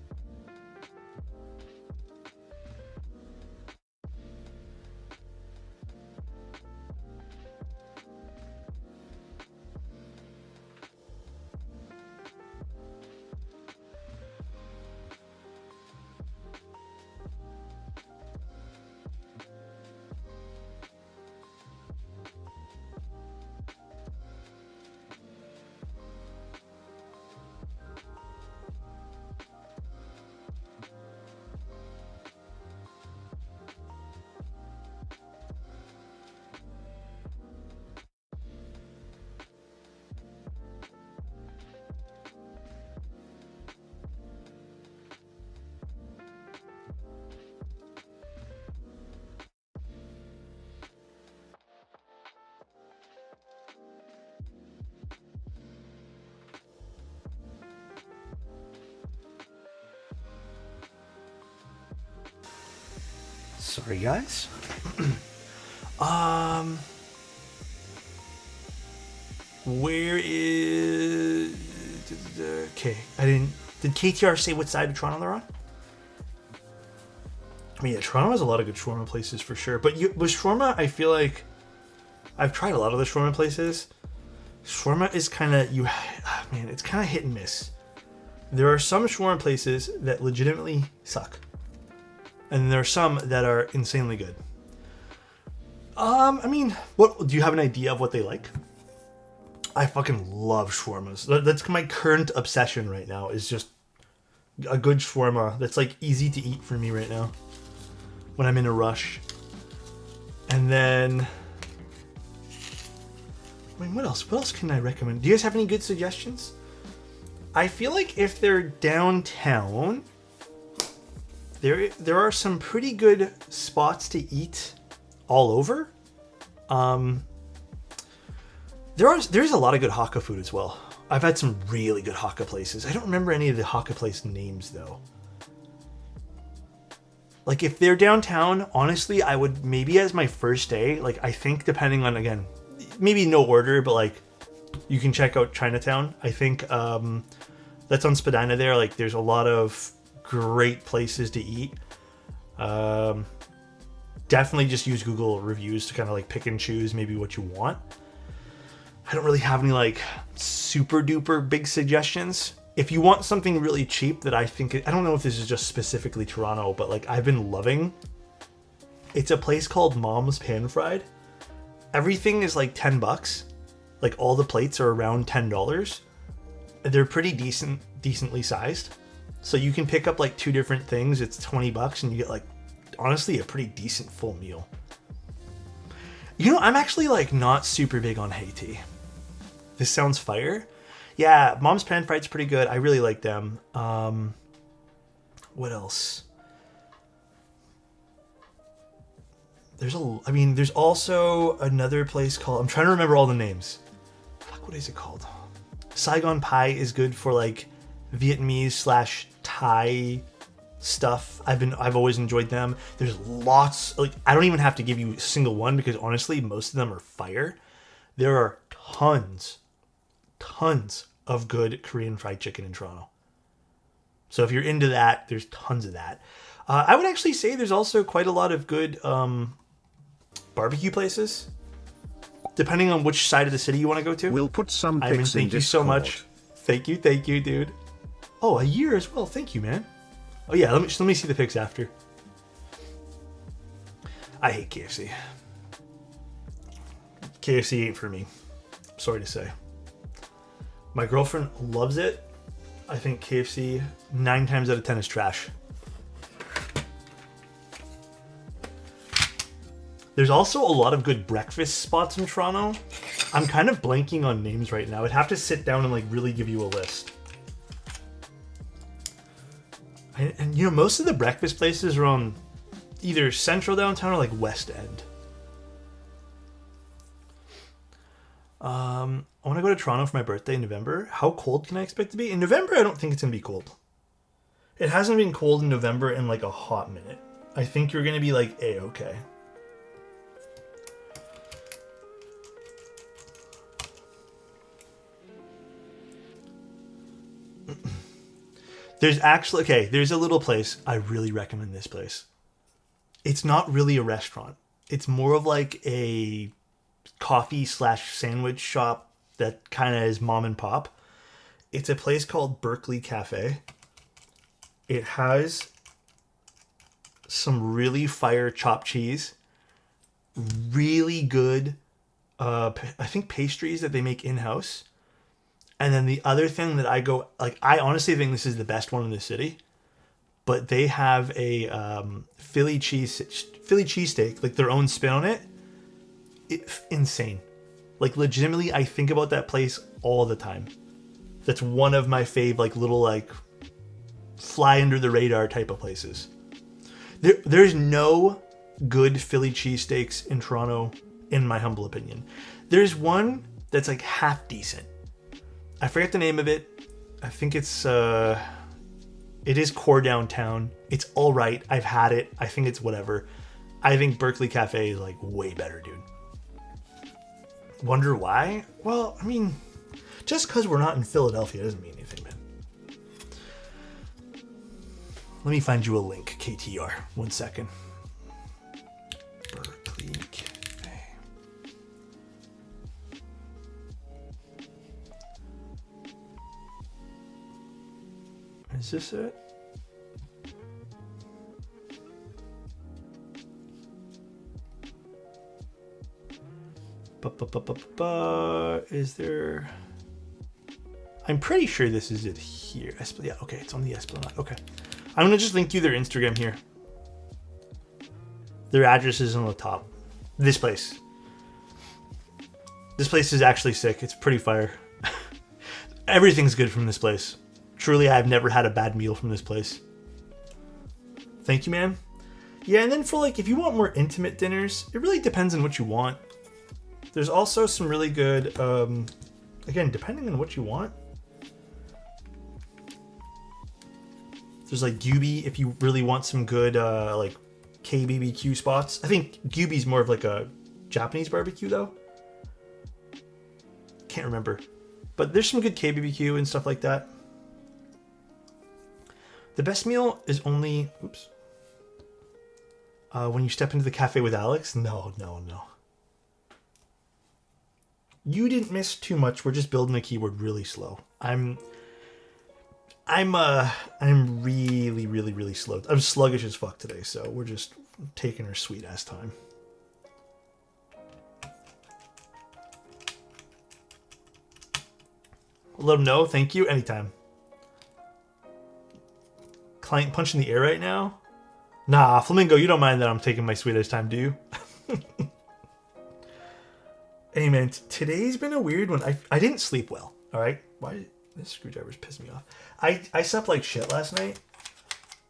Sorry, guys. Where is... Okay, I didn't... Did KTR say what side of Toronto they're on? I mean, yeah, Toronto has a lot of good shawarma places for sure. But with shawarma, I feel like... I've tried a lot of the shawarma places. Shawarma is kind of... Man, it's kind of hit and miss. There are some shawarma places that legitimately suck. And there are some that are insanely good. I mean, what do you have an idea of what they like? I fucking love shawarmas. That's my current obsession right now, is just a good shawarma that's like easy to eat for me right now when I'm in a rush. And then, I mean, what else? What else can I recommend? Do you guys have any good suggestions? I feel like if they're downtown, there are some pretty good spots to eat all over. There's a lot of good Hakka food as well. I've had some really good Hakka places. I don't remember any of the Hakka place names though. Like if they're downtown, honestly, I would maybe as my first day, like I think depending on, again, maybe no order, but like you can check out Chinatown. I think that's on Spadina there. Like there's a lot of great places to eat. Definitely just use Google reviews to kind of like pick and choose maybe what you want. I don't really have any like super duper big suggestions. If you want something really cheap that I think, I don't know if this is just specifically Toronto, but like I've been loving, it's a place called Mom's Pan Fried. Everything is like $10. Like all the plates are around $10. They're pretty decently sized. So you can pick up like 2 different things. It's $20 and you get like, honestly, a pretty decent full meal. You know, I'm actually like not super big on Haiti. This sounds fire. Yeah, Mom's Pan Fried's pretty good. I really like them. What else? There's also another place called, I'm trying to remember all the names. Fuck, what is it called? Saigon Pie is good for like Vietnamese / Thai stuff. I've always enjoyed them. There's lots, like I don't even have to give you a single one because honestly most of them are fire. There are tons of good Korean fried chicken in Toronto. So if you're into that, there's tons of that. I would actually say there's also quite a lot of good barbecue places, depending on which side of the city you want to go to. We'll put some pics in Discord. Thank you so much. Thank you, dude. Oh, a year as well. Thank you, man. Oh yeah, let me see the pics after. I hate KFC. KFC ain't for me. Sorry to say. My girlfriend loves it. I think KFC 9 times out of 10 is trash. There's also a lot of good breakfast spots in Toronto. I'm kind of blanking on names right now. I'd have to sit down and like really give you a list. And you know, most of the breakfast places are on either central downtown or like West End. I want to go to Toronto for my birthday in November. How cold can I expect to be? In November, I don't think it's going to be cold. It hasn't been cold in November in like a hot minute. I think you're going to be like A-okay. There's a little place. I really recommend this place. It's not really a restaurant. It's more of like a coffee / sandwich shop that kind of is mom and pop. It's a place called Berkeley Cafe. It has some really fire chopped cheese, really good, I think pastries that they make in-house. And then the other thing that I honestly think this is the best one in the city, but they have a Philly cheesesteak, like their own spin on it. It's insane. Like legitimately, I think about that place all the time. That's one of my fave, like little like fly under the radar type of places. There's no good Philly cheesesteaks in Toronto, in my humble opinion. There's one that's like half decent. I forget the name of it. I think it is Core Downtown. It's all right. I've had it. I think it's whatever. I think Berkeley Cafe is like way better, dude. Wonder why? Well, I mean, just because we're not in Philadelphia doesn't mean anything, man. Let me find you a link, KTR. 1 second. Berkeley Cafe. Is this it? Is there... I'm pretty sure this is it here. Yeah, okay, it's on the Esplanade. Okay. I'm going to just link you their Instagram here. Their address is on the top. This place. This place is actually sick. It's pretty fire. Everything's good from this place. Truly, I've never had a bad meal from this place. Thank you, man. Yeah, and then for like, if you want more intimate dinners, it really depends on what you want. There's also some really good, again, depending on what you want. There's like Gyubi if you really want some good, like KBBQ spots. I think Gyubi's more of like a Japanese barbecue though. Can't remember. But there's some good KBBQ and stuff like that. The best meal is only, when you step into the cafe with Alex. No. You didn't miss too much. We're just building the keyboard really slow. I'm really slow. I'm sluggish as fuck today, so we're just taking our sweet ass time. Let them know. Thank you. Anytime. Client punch in the air right now? Nah, Flamingo, you don't mind that I'm taking my sweet ass time, do you? Hey man, today's been a weird one. I didn't sleep well, alright? Why did this screwdriver's pissing me off? I slept like shit last night.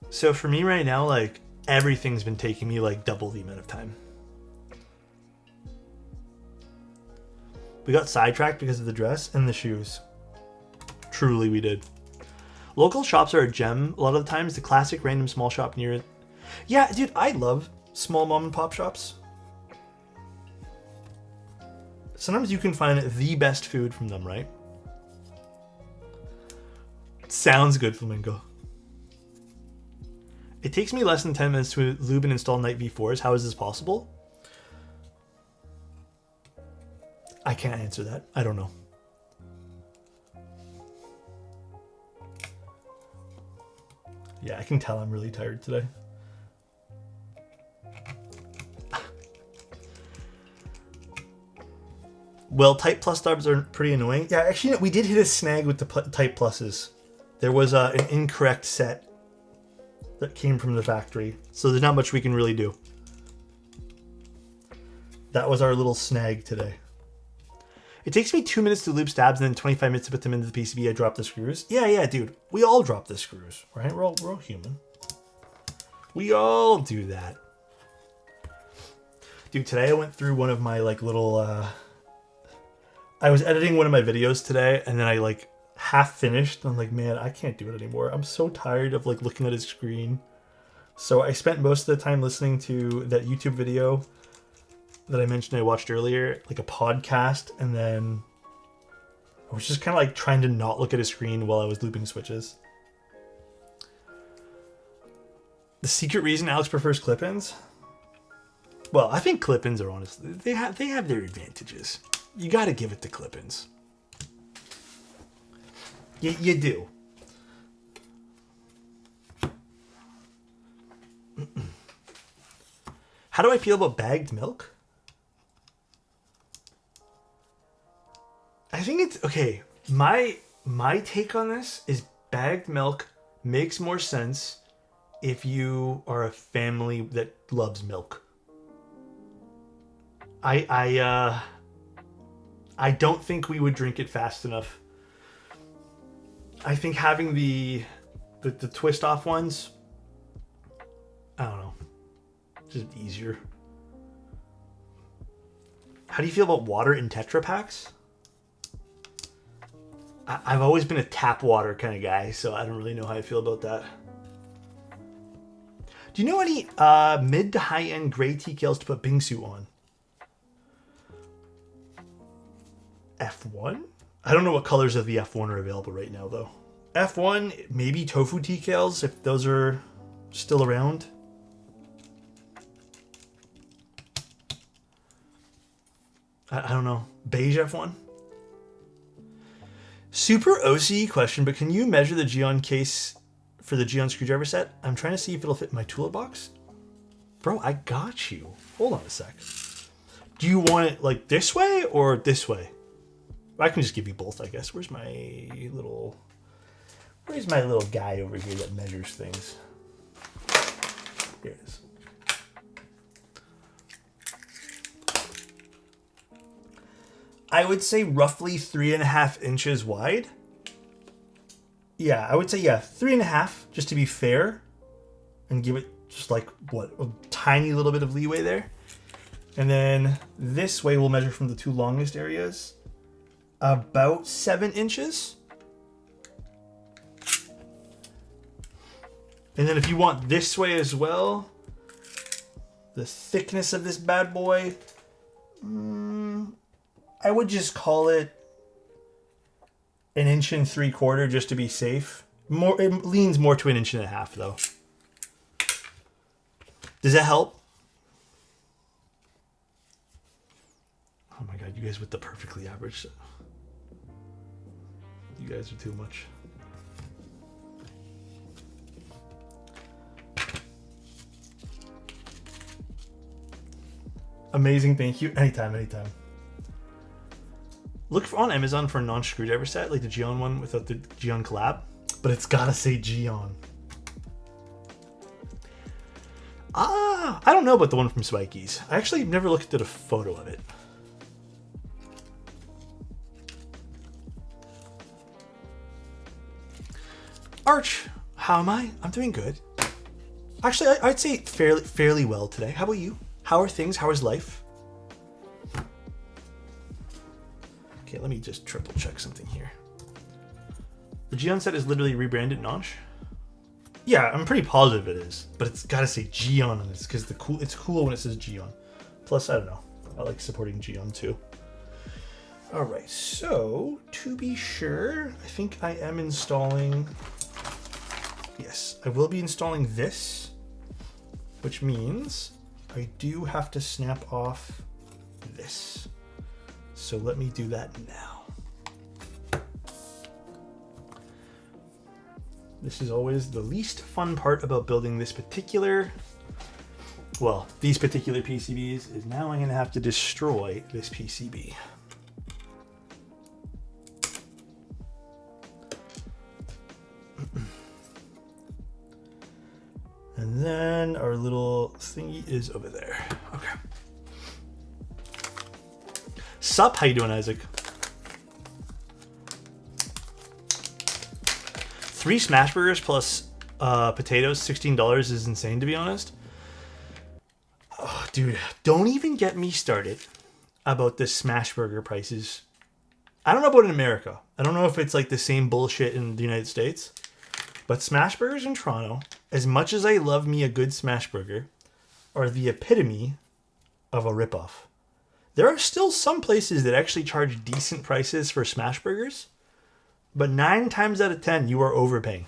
So for me right now, like, everything's been taking me like double the amount of time. We got sidetracked because of the dress and the shoes. Truly we did. Local shops are a gem. A lot of the times, the classic random small shop near it. Yeah, dude, I love small mom and pop shops. Sometimes you can find the best food from them, right? Sounds good, Flamingo. It takes me less than 10 minutes to lube and install Night V4s. How is this possible? I can't answer that. I don't know. Yeah, I can tell I'm really tired today. Well, Type Plus dubs are pretty annoying. Yeah, actually, we did hit a snag with the Type Pluses. There was an incorrect set that came from the factory, so there's not much we can really do. That was our little snag today. It takes me 2 minutes to loop stabs and then 25 minutes to put them into the PCB. I drop the screws. Yeah, dude. We all drop the screws, right? We're all human. We all do that. Dude, today I went through one of my like little... I was editing one of my videos today, and then I like half finished. I'm like, man, I can't do it anymore. I'm so tired of like looking at his screen. So I spent most of the time listening to that YouTube video that I mentioned I watched earlier, like a podcast, and then I was just kind of like trying to not look at his screen while I was looping switches. The secret reason Alex prefers clip-ins? Well, I think clip-ins are honestly, they have their advantages. You got to give it to clip-ins. You do. How do I feel about bagged milk? I think it's okay. My take on this is bagged milk makes more sense if you are a family that loves milk. I don't think we would drink it fast enough. I think having the twist off ones, I don't know, just easier. How do you feel about water in Tetra Packs? I've always been a tap water kind of guy, so I don't really know how I feel about that. Do you know any mid to high end gray TKLs to put Bingsu on? F1? I don't know what colors of the F1 are available right now, though. F1, maybe tofu TKLs, if those are still around. I don't know. Beige F1? Super OCE question, but can you measure the Geon case for the Geon screwdriver set? I'm trying to see if it'll fit in my toolbox. Bro, I got you. Hold on a sec. Do you want it like this way or this way? I can just give you both, I guess. Where's my little guy over here that measures things? Here it is. I would say roughly 3.5 inches wide. Yeah, I would say, 3.5, just to be fair. And give it just like, what, a tiny little bit of leeway there. And then this way we'll measure from the two longest areas. About 7 inches. And then if you want this way as well, the thickness of this bad boy, I would just call it 1.75 inches just to be safe. It leans more to 1.5 inches though. Does that help? Oh my god, you guys with the perfectly average. You guys are too much. Amazing, thank you. Anytime. Look on Amazon for a non-screwdriver set, like the Geon one without the Geon collab, but it's gotta say Geon. I don't know about the one from Spikey's. I actually never looked at a photo of it. Arch, how am I? I'm doing good. Actually, I'd say fairly well today. How about you? How are things? How is life? Okay, let me just triple check something here. The Geon set is literally rebranded Notch. Yeah, I'm pretty positive it is, but it's gotta say Geon on this because it's cool when it says Geon. Plus, I don't know, I like supporting Geon too. All right, so to be sure, I think I am installing. Yes, I will be installing this, which means I do have to snap off this. So let me do that now. This is always the least fun part about building this particular, well, these particular PCBs is now I'm gonna have to destroy this PCB. And then our little thingy is over there. Okay. Sup, how you doing, Isaac? 3 smash burgers plus potatoes, $16 is insane, to be honest. Oh, dude, don't even get me started about the smash burger prices. I don't know about in America. I don't know if it's like the same bullshit in the United States. But smash burgers in Toronto, as much as I love me a good smash burger, are the epitome of a ripoff. There are still some places that actually charge decent prices for smash burgers, but 9 times out of 10, you are overpaying.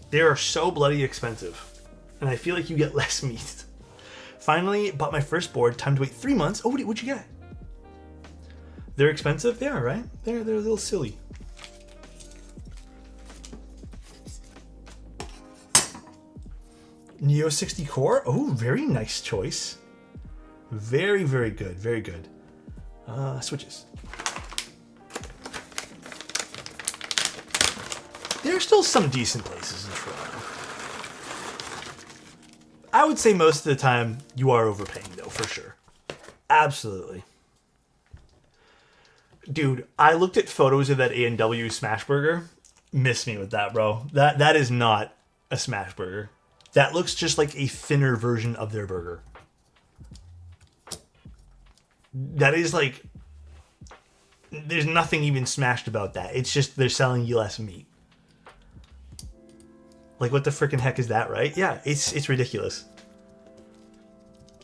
They are so bloody expensive. And I feel like you get less meat. Finally, bought my first board. Time to wait 3 months. Oh, what'd you get? They're expensive? They are, right? They're a little silly. Neo 60 core. Oh, very nice choice. Very, very good. Very good. Switches. There are still some decent places in Toronto. I would say most of the time you are overpaying, though, for sure. Absolutely. Dude, I looked at photos of that A&W smash burger. Miss me with that, bro. That is not a smash burger. That looks just like a thinner version of their burger. That is like... There's nothing even smashed about that. It's just they're selling you less meat. Like, what the freaking heck is that, right? Yeah, it's ridiculous.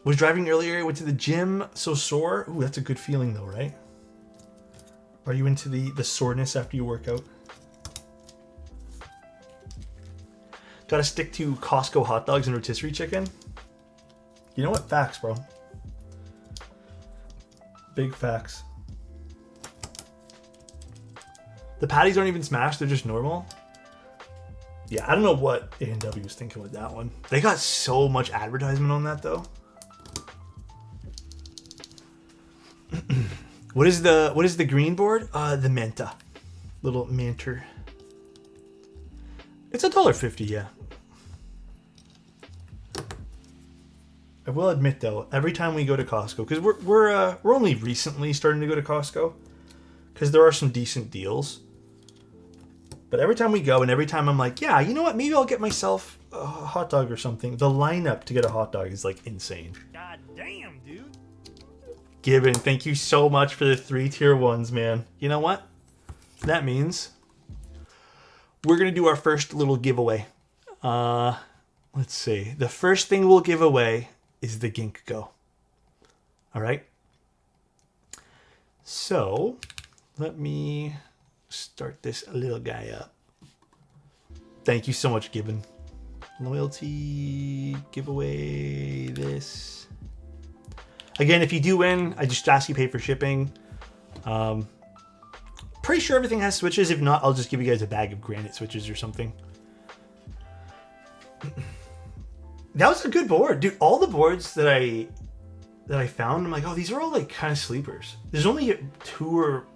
Was driving earlier, went to the gym, so sore. Ooh, that's a good feeling, though, right? Are you into the soreness after you work out? Gotta stick to Costco hot dogs and rotisserie chicken. You know what? Facts, bro. Big facts. The patties aren't even smashed, they're just normal. Yeah, I don't know what A&W was thinking with that one. They got so much advertisement on that, though. What is the green board? The Manta. Little Manter. It's $1.50, yeah. I will admit, though, every time we go to Costco, because we're only recently starting to go to Costco, because there are some decent deals. But every time we go, and every time I'm like, yeah, you know what? Maybe I'll get myself a hot dog or something. The lineup to get a hot dog is like insane. God damn, dude. Gibbon, thank you so much for the 3 tier 1s, man. You know what? That means we're going to do our first little giveaway. Let's see. The first thing we'll give away is the Ginkgo. All right? So, let me start this little guy up. Thank you so much, Gibbon. Loyalty, giveaway, this. Again, if you do win, I just ask you pay for shipping. Pretty sure everything has switches. If not, I'll just give you guys a bag of granite switches or something. That was a good board, dude. All the boards that I found, I'm like, oh, these are all like kind of sleepers. There's only 2 or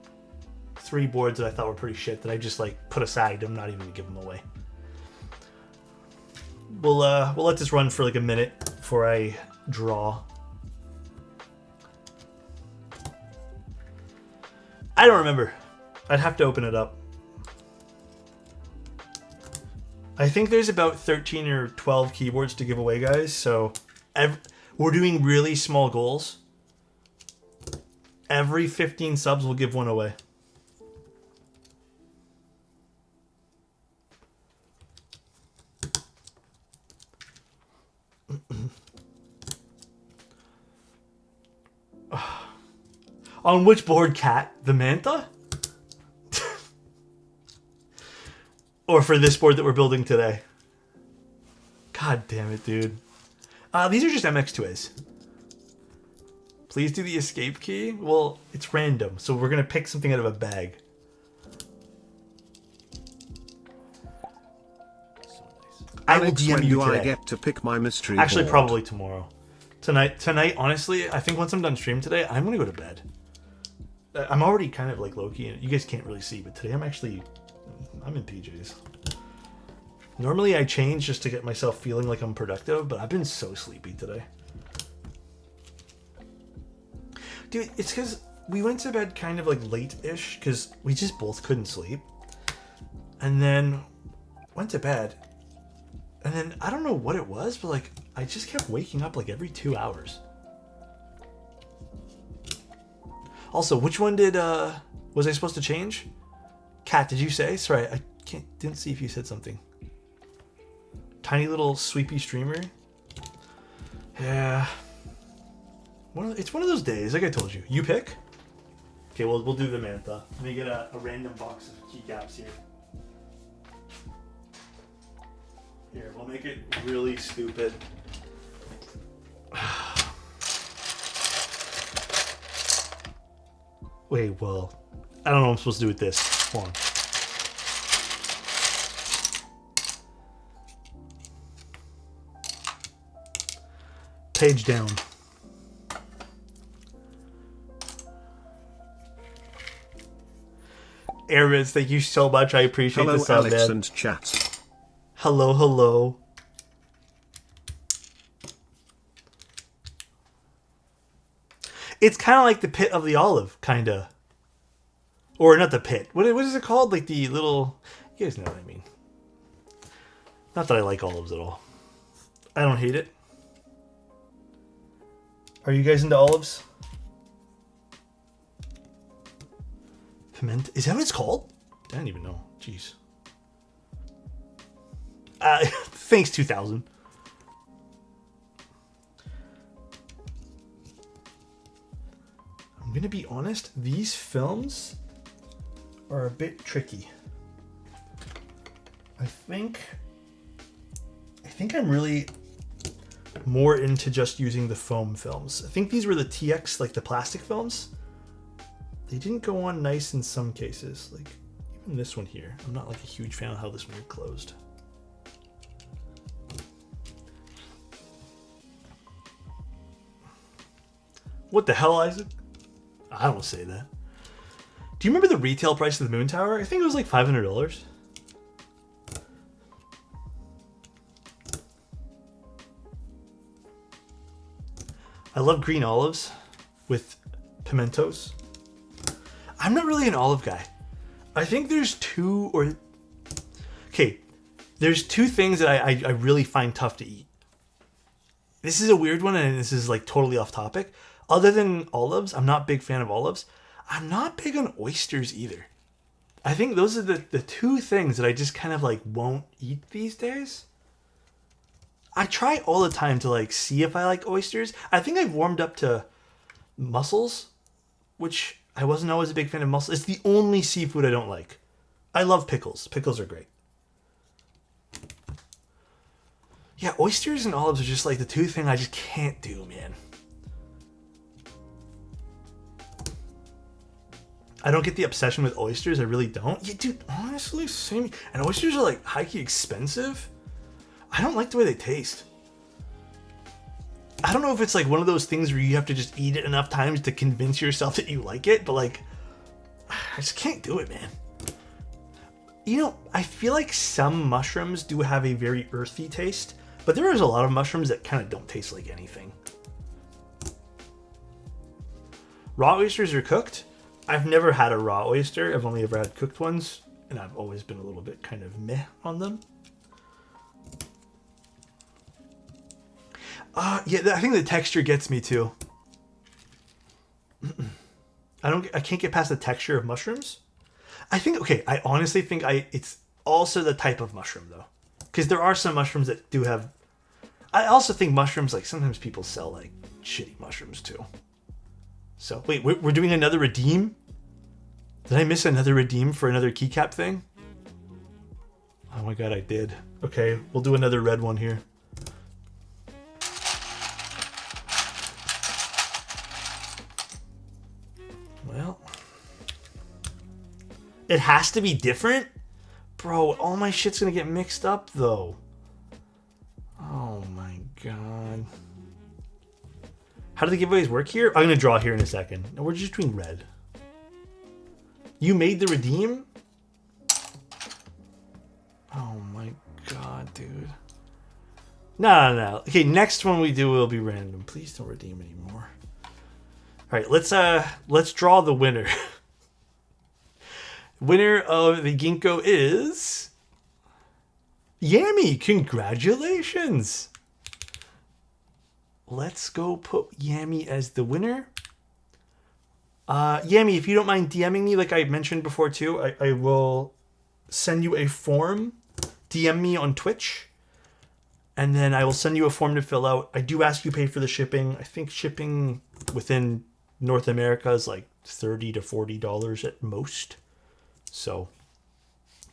3 boards that I thought were pretty shit that I just like put aside. I'm not even gonna give them away. We'll let this run for like a minute before I draw. I don't remember. I'd have to open it up. I think there's about 13 or 12 keyboards to give away, guys. So we're doing really small goals. Every 15 subs, we'll give one away. On which board, Cat? The Manta? Or for this board that we're building today? God damn it, dude. These are just MX2As. Please do the escape key. Well, it's random, so we're going to pick something out of a bag. I will Alex, DM when you do I today. get to pick my mystery Actually, board? probably tomorrow. Tonight, honestly, I think once I'm done stream today, I'm going to go to bed. I'm already kind of like low-key, and you guys can't really see, but today I'm in PJs. Normally I change just to get myself feeling like I'm productive, but I've been so sleepy today. Dude, it's because we went to bed kind of like late-ish, because we just both couldn't sleep. And then went to bed. And then I don't know what it was, but like I just kept waking up like every 2 hours. Also, which one was I supposed to change? Kat, did you say? Sorry, I didn't see if you said something. Tiny little sweepy streamer. Yeah. It's one of those days, like I told you. You pick? Okay, we'll do the Manta. Let me get a random box of keycaps here. make it really stupid. Wait, well, I don't know what I'm supposed to do with this. Hold on. Page down. Airbids, thank you so much. I appreciate Hello, the sub, Alex man. and chat. Hello, hello. It's kind of like the pit of the olive, kind of. Or not the pit. What is it called? Like the little... You guys know what I mean. Not that I like olives at all. I don't hate it. Are you guys into olives? Piment. Is that what it's called? I don't even know. Jeez. Thanks, 2000. I'm gonna be honest. These films are a bit tricky. I think I'm really more into just using the foam films. I think these were the TX, like the plastic films. They didn't go on nice in some cases. Like even this one here. I'm not like a huge fan of how this one is closed. What the hell, Isaac? I don't say that. Do you remember the retail price of the Moon Tower? I think it was like $500. I love green olives with pimentos. I'm not really an olive guy. I think there's two things that I really find tough to eat. This is a weird one, and this is like totally off topic. Other than olives, I'm not a big fan of olives. I'm not big on oysters either. I think those are the two things that I just kind of like won't eat these days. I try all the time to like see if I like oysters. I think I've warmed up to mussels, which I wasn't always a big fan of mussels. It's the only seafood I don't like. I love pickles. Pickles are great. Yeah, oysters and olives are just like the two things I just can't do, man. I don't get the obsession with oysters. I really don't. Yeah, dude, honestly, same. And oysters are like high-key expensive. I don't like the way they taste. I don't know if it's like one of those things where you have to just eat it enough times to convince yourself that you like it, but like, I just can't do it, man. You know, I feel like some mushrooms do have a very earthy taste, but there is a lot of mushrooms that kind of don't taste like anything. Raw oysters are cooked. I've never had a raw oyster. I've only ever had cooked ones, and I've always been a little bit kind of meh on them. Yeah, I think the texture gets me too. I can't get past the texture of mushrooms. I honestly think it's also the type of mushroom though. Because there are some mushrooms that do have... I also think mushrooms, like sometimes people sell like shitty mushrooms too. So, wait, we're doing another redeem? Did I miss another redeem for another keycap thing? Oh my god, I did. Okay, we'll do another red one here. Well, it has to be different? Bro, all my shit's gonna get mixed up though. Oh my god. How do the giveaways work here? I'm gonna draw here in a second. No, we're just doing red. You made the redeem? Oh my god, dude. No. Okay, next one we do will be random. Please don't redeem anymore. Alright, let's draw the winner. Winner of the Ginkgo is Yami. Congratulations. Let's go put Yami as the winner. Yami, if you don't mind DMing me, like I mentioned before too, I will send you a form. DM me on Twitch. And then I will send you a form to fill out. I do ask you pay for the shipping. I think shipping within North America is like $30 to $40 at most. So,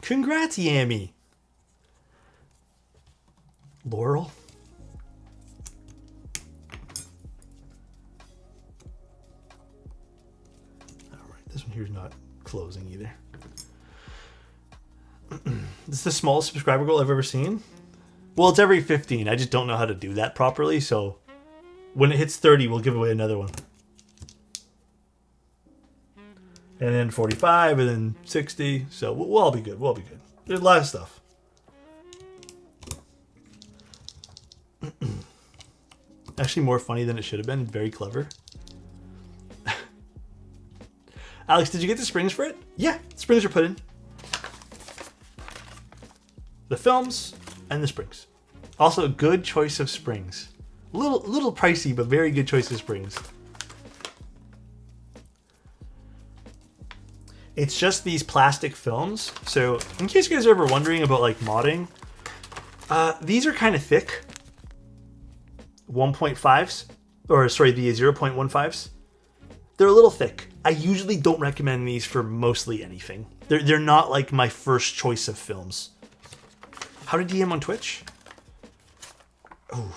congrats, Yami. Laurel. All right, this one here is not closing either. This is the smallest subscriber goal I've ever seen. Well, it's every 15. I just don't know how to do that properly, so when it hits 30, we'll give away another one. And then 45, and then 60. So we'll all be good. We'll all be good. There's a lot of stuff. Actually more funny than it should have been. Very clever. Alex, did you get the springs for it? Yeah, springs are put in. The films and the springs. Also a good choice of springs. Little pricey, but very good choice of springs. It's just these plastic films. So in case you guys are ever wondering about like modding, these are kind of thick. 1.5s, or sorry, the 0.15s. They're a little thick. I usually don't recommend these for mostly anything. They're not like my first choice of films. How to DM on Twitch? Oh,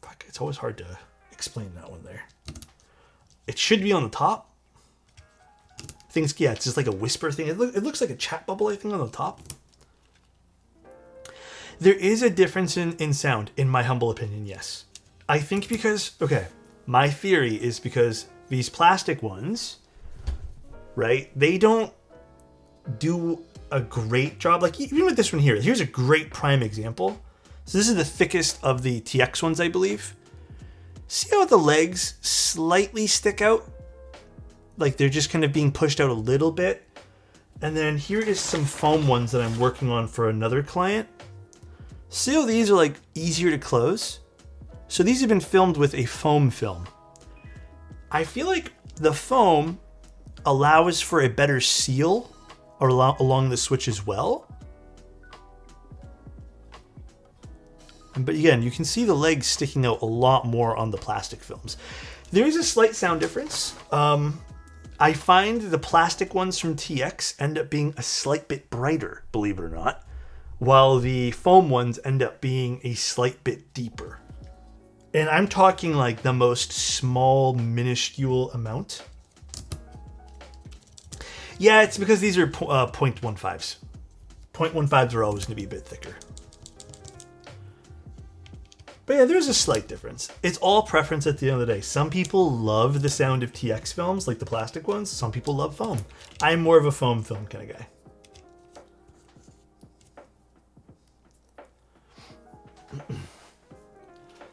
fuck, it's always hard to explain that one there. It should be on the top. Yeah, it's just like a whisper thing. It looks like a chat bubble, I think, on the top. There is a difference in sound, in my humble opinion, yes. I think because, okay, my theory is because these plastic ones, right, they don't do a great job. Like, even with this one here, here's a great prime example. So this is the thickest of the TX ones, I believe. See how the legs slightly stick out? Like they're just kind of being pushed out a little bit. And then here is some foam ones that I'm working on for another client. See how these are like easier to close? So these have been filmed with a foam film. I feel like the foam allows for a better seal along the switch as well. But again, you can see the legs sticking out a lot more on the plastic films. There is a slight sound difference. I find the plastic ones from TX end up being a slight bit brighter, believe it or not, while the foam ones end up being a slight bit deeper. And I'm talking like the most small, minuscule amount. Yeah, it's because these are 0.15s. 0.15s are always going to be a bit thicker. But yeah, there's a slight difference. It's all preference at the end of the day. Some people love the sound of TX films, like the plastic ones. Some people love foam. I'm more of a foam film kind of guy.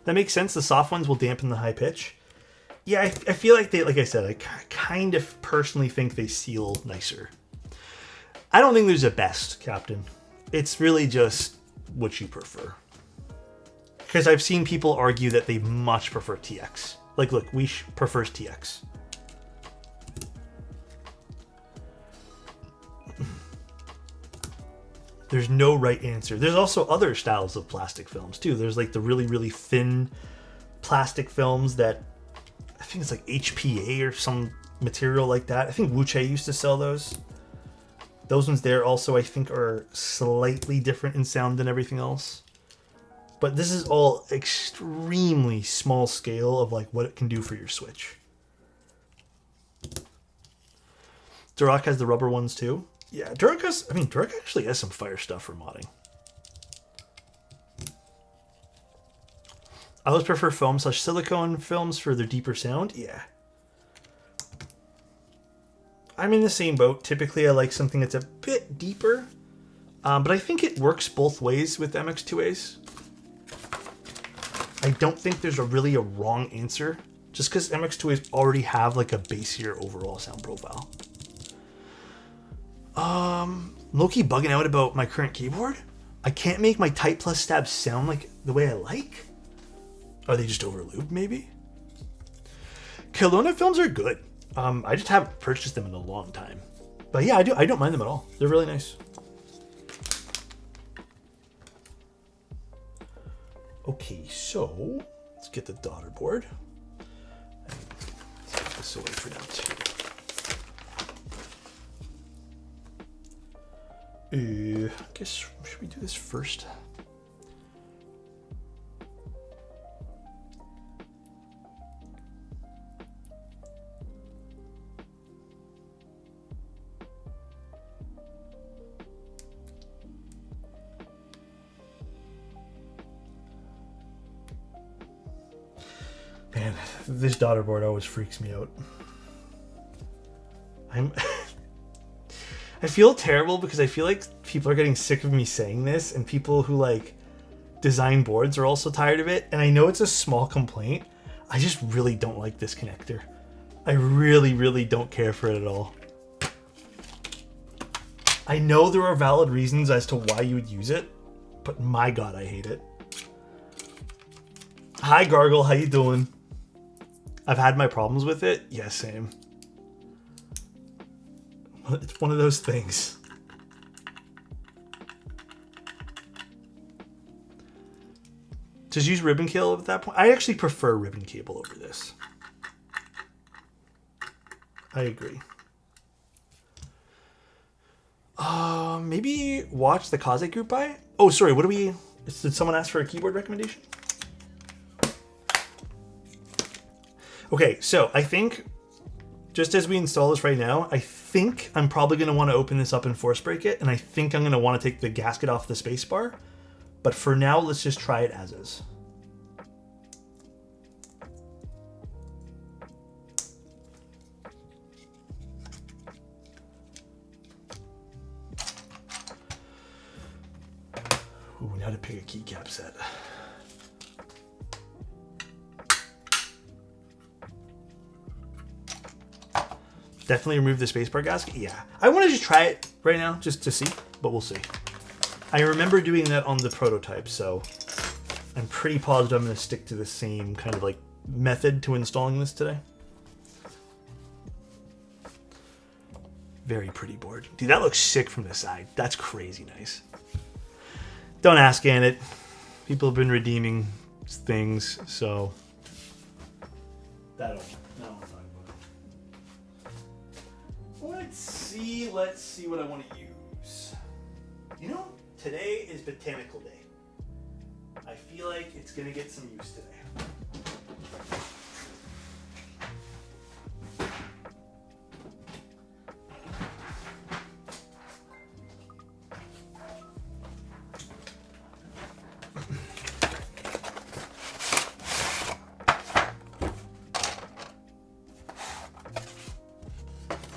That makes sense. The soft ones will dampen the high pitch. Yeah, I feel like they, like I said, I kind of personally think they seal nicer. I don't think there's a best, Captain. It's really just what you prefer. Because I've seen people argue that they much prefer TX. Like, look, Weish prefers TX. There's no right answer. There's also other styles of plastic films, too. There's, like, the really, really thin plastic films that... I think it's, like, HPA or some material like that. I think Wuche used to sell those. Those ones there also, I think, are slightly different in sound than everything else. But this is all extremely small scale of like what it can do for your Switch. Duroc has the rubber ones too. Yeah, Duroc actually has some fire stuff for modding. I always prefer foam/silicone films for their deeper sound. Yeah. I'm in the same boat. Typically I like something that's a bit deeper. But I think it works both ways with MX2As. I don't think there's really a wrong answer, just because MX2As already have like a bassier overall sound profile. Low-key bugging out about my current keyboard. I can't make my Type Plus stabs sound like the way I like. Are they just overlubed, maybe? Kelowna films are good. I just haven't purchased them in a long time. But yeah, I don't mind them at all. They're really nice. Okay, so let's get the daughter board. And take this away for now too. I guess should we do this first? Man, this daughter board always freaks me out. I feel terrible because I feel like people are getting sick of me saying this, and people who like design boards are also tired of it. And I know it's a small complaint. I just really don't like this connector. I really, really don't care for it at all. I know there are valid reasons as to why you would use it, but my God, I hate it. Hi, Gargle. How you doing? I've had my problems with it. Yeah, same. It's one of those things. Just use ribbon cable at that point. I actually prefer ribbon cable over this. I agree. Maybe watch the Kaze group buy. Oh, sorry. What do we? Did someone ask for a keyboard recommendation? Okay, so I think just as we install this right now, I think I'm probably going to want to open this up and force break it, and I think I'm going to want to take the gasket off the spacebar. But for now, let's just try it as is. Ooh, now to pick a keycap set. Definitely remove the spacebar gasket. Yeah, I want to just try it right now just to see, but we'll see. I remember doing that on the prototype, so I'm pretty positive I'm going to stick to the same kind of like method to installing this today. Very pretty board. Dude, that looks sick from the side. That's crazy nice. Don't ask, Annette. People have been redeeming things, so that'll. Let's see what I want to use. You know, today is Botanical Day. I feel like it's going to get some use today.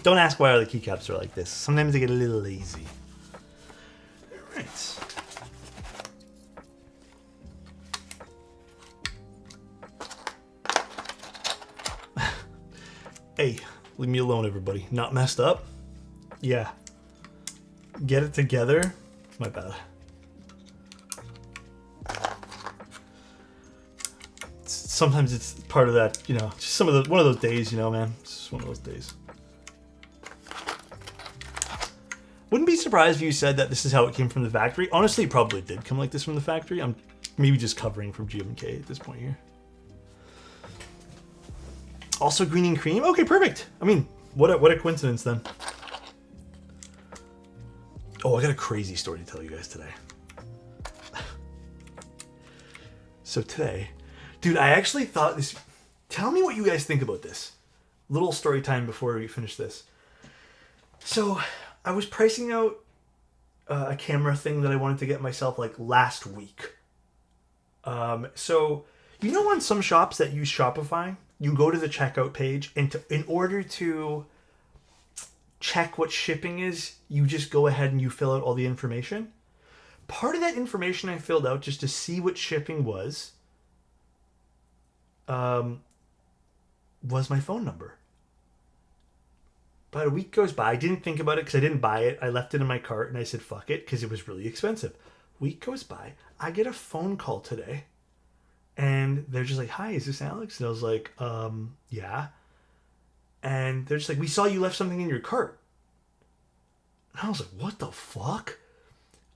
Don't ask why all the keycaps are like this. Sometimes they get a little lazy. All right. Hey, leave me alone, everybody. Not messed up? Yeah. Get it together? My bad. Sometimes it's part of that, you know, just one of those days, you know, man. It's just one of those days. Wouldn't be surprised if you said that this is how it came from the factory. Honestly, it probably did come like this from the factory. I'm maybe just covering from GM&K at this point here. Also green and cream. Okay, perfect. I mean, what a coincidence then. Oh, I got a crazy story to tell you guys today. So today, dude, I actually thought this. Tell me what you guys think about this. Little story time before we finish this. So I was pricing out a camera thing that I wanted to get myself like last week. So you know, on some shops that use Shopify, you go to the checkout page, and in order to check what shipping is, you just go ahead and you fill out all the information. Part of that information I filled out just to see what shipping was my phone number. About a week goes by. I didn't think about it because I didn't buy it. I left it in my cart and I said, fuck it, because it was really expensive. Week goes by. I get a phone call today. And they're just like, hi, is this Alex? And I was like, yeah. And they're just like, we saw you left something in your cart. And I was like, what the fuck?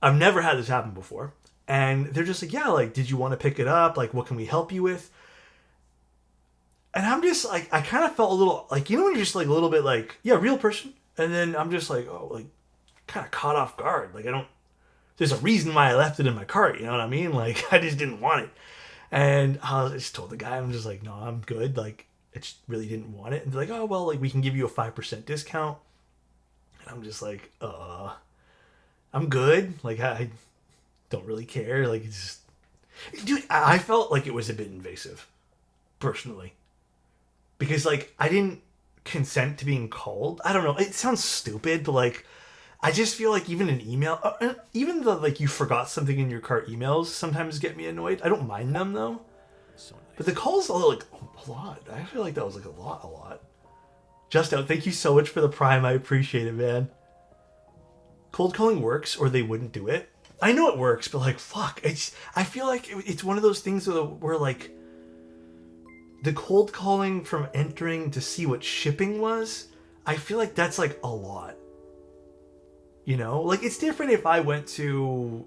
I've never had this happen before. And they're just like, yeah, like, did you want to pick it up? Like, what can we help you with? And I'm just like, I kind of felt a little, like, you know when you're just like a little bit like, yeah, real person. And then I'm just like, oh, like, kind of caught off guard. Like, there's a reason why I left it in my cart. You know what I mean? Like, I just didn't want it. And I just told the guy, I'm just like, no, I'm good. Like, I just really didn't want it. And they're like, oh, well, like, we can give you a 5% discount. And I'm just like, I'm good. Like, I don't really care. Like, it's just, dude, I felt like it was a bit invasive. personally. Because, like, I didn't consent to being called. I don't know. It sounds stupid, but, like, I just feel like even an email, even the, like, you forgot something in your cart emails sometimes get me annoyed. I don't mind them, though. So nice. But the calls are, like, a lot. I feel like that was, like, a lot. Just out, thank you so much for the Prime. I appreciate it, man. Cold calling works, or they wouldn't do it. I know it works, but, like, fuck. I feel like it's one of those things where, like, the cold calling from entering to see what shipping was, I feel like that's, like, a lot. You know? Like, it's different if I went to...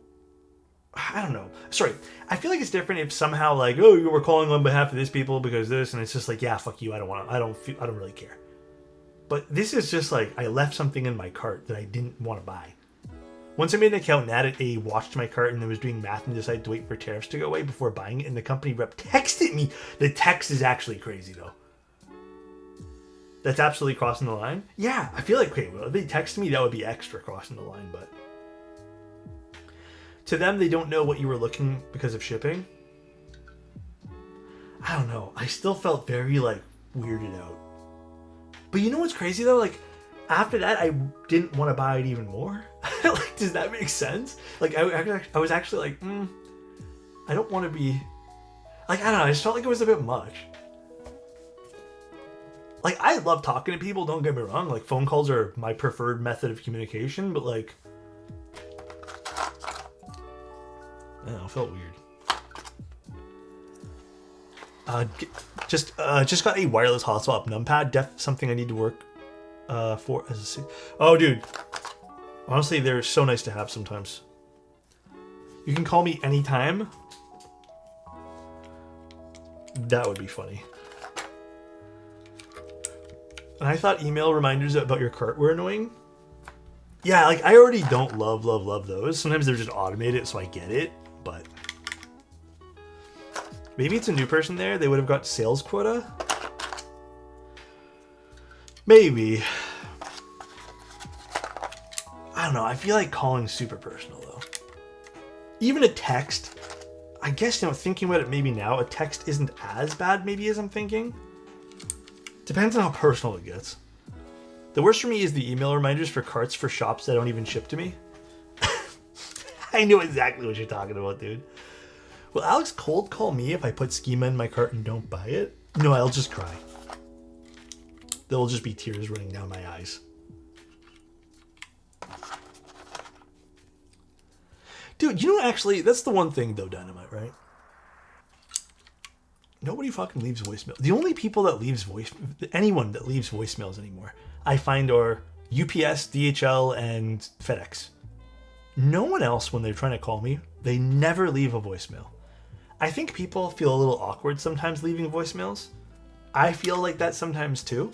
I don't know. Sorry. I feel like it's different if somehow, like, oh, you were calling on behalf of this people because this, and it's just like, yeah, fuck you. I don't really care. But this is just like, I left something in my cart that I didn't want to buy. Once I made an account and added a watch to my cart and then was doing math and decided to wait for tariffs to go away before buying it, and the company rep texted me. The text is actually crazy, though. That's absolutely crossing the line. Yeah, I feel like, okay, well, if they texted me, that would be extra crossing the line, but... To them, they don't know what you were looking because of shipping. I don't know. I still felt very, like, weirded out. But you know what's crazy, though? Like, after that, I didn't want to buy it even more. Like, does that make sense? Like, I was actually like, I don't want to be... Like, I don't know. I just felt like it was a bit much. Like, I love talking to people, don't get me wrong. Like, phone calls are my preferred method of communication, but, like... I don't know, it felt weird. Just got a wireless hotspot numpad. Something I need to work for as a... Oh, dude. Honestly, they're so nice to have sometimes. You can call me anytime. That would be funny. And I thought email reminders about your cart were annoying. Yeah, like, I already don't love those. Sometimes they're just automated, so I get it. But maybe it's a new person there. They would have got sales quota. Maybe. I don't know. I feel like calling super personal, though. Even a text. I guess, you know, thinking about it maybe now, a text isn't as bad maybe as I'm thinking. Depends on how personal it gets. The worst for me is the email reminders for carts for shops that don't even ship to me. I know exactly what you're talking about, dude. Will Alex cold call me if I put schema in my cart and don't buy it? No, I'll just cry. There will just be tears running down my eyes. Dude, you know, actually, that's the one thing, though, Dynamite, right? Nobody fucking leaves voicemail. The only people that leaves anyone that leaves voicemails anymore, I find, are UPS, DHL, and FedEx. No one else, when they're trying to call me, they never leave a voicemail. I think people feel a little awkward sometimes leaving voicemails. I feel like that sometimes too.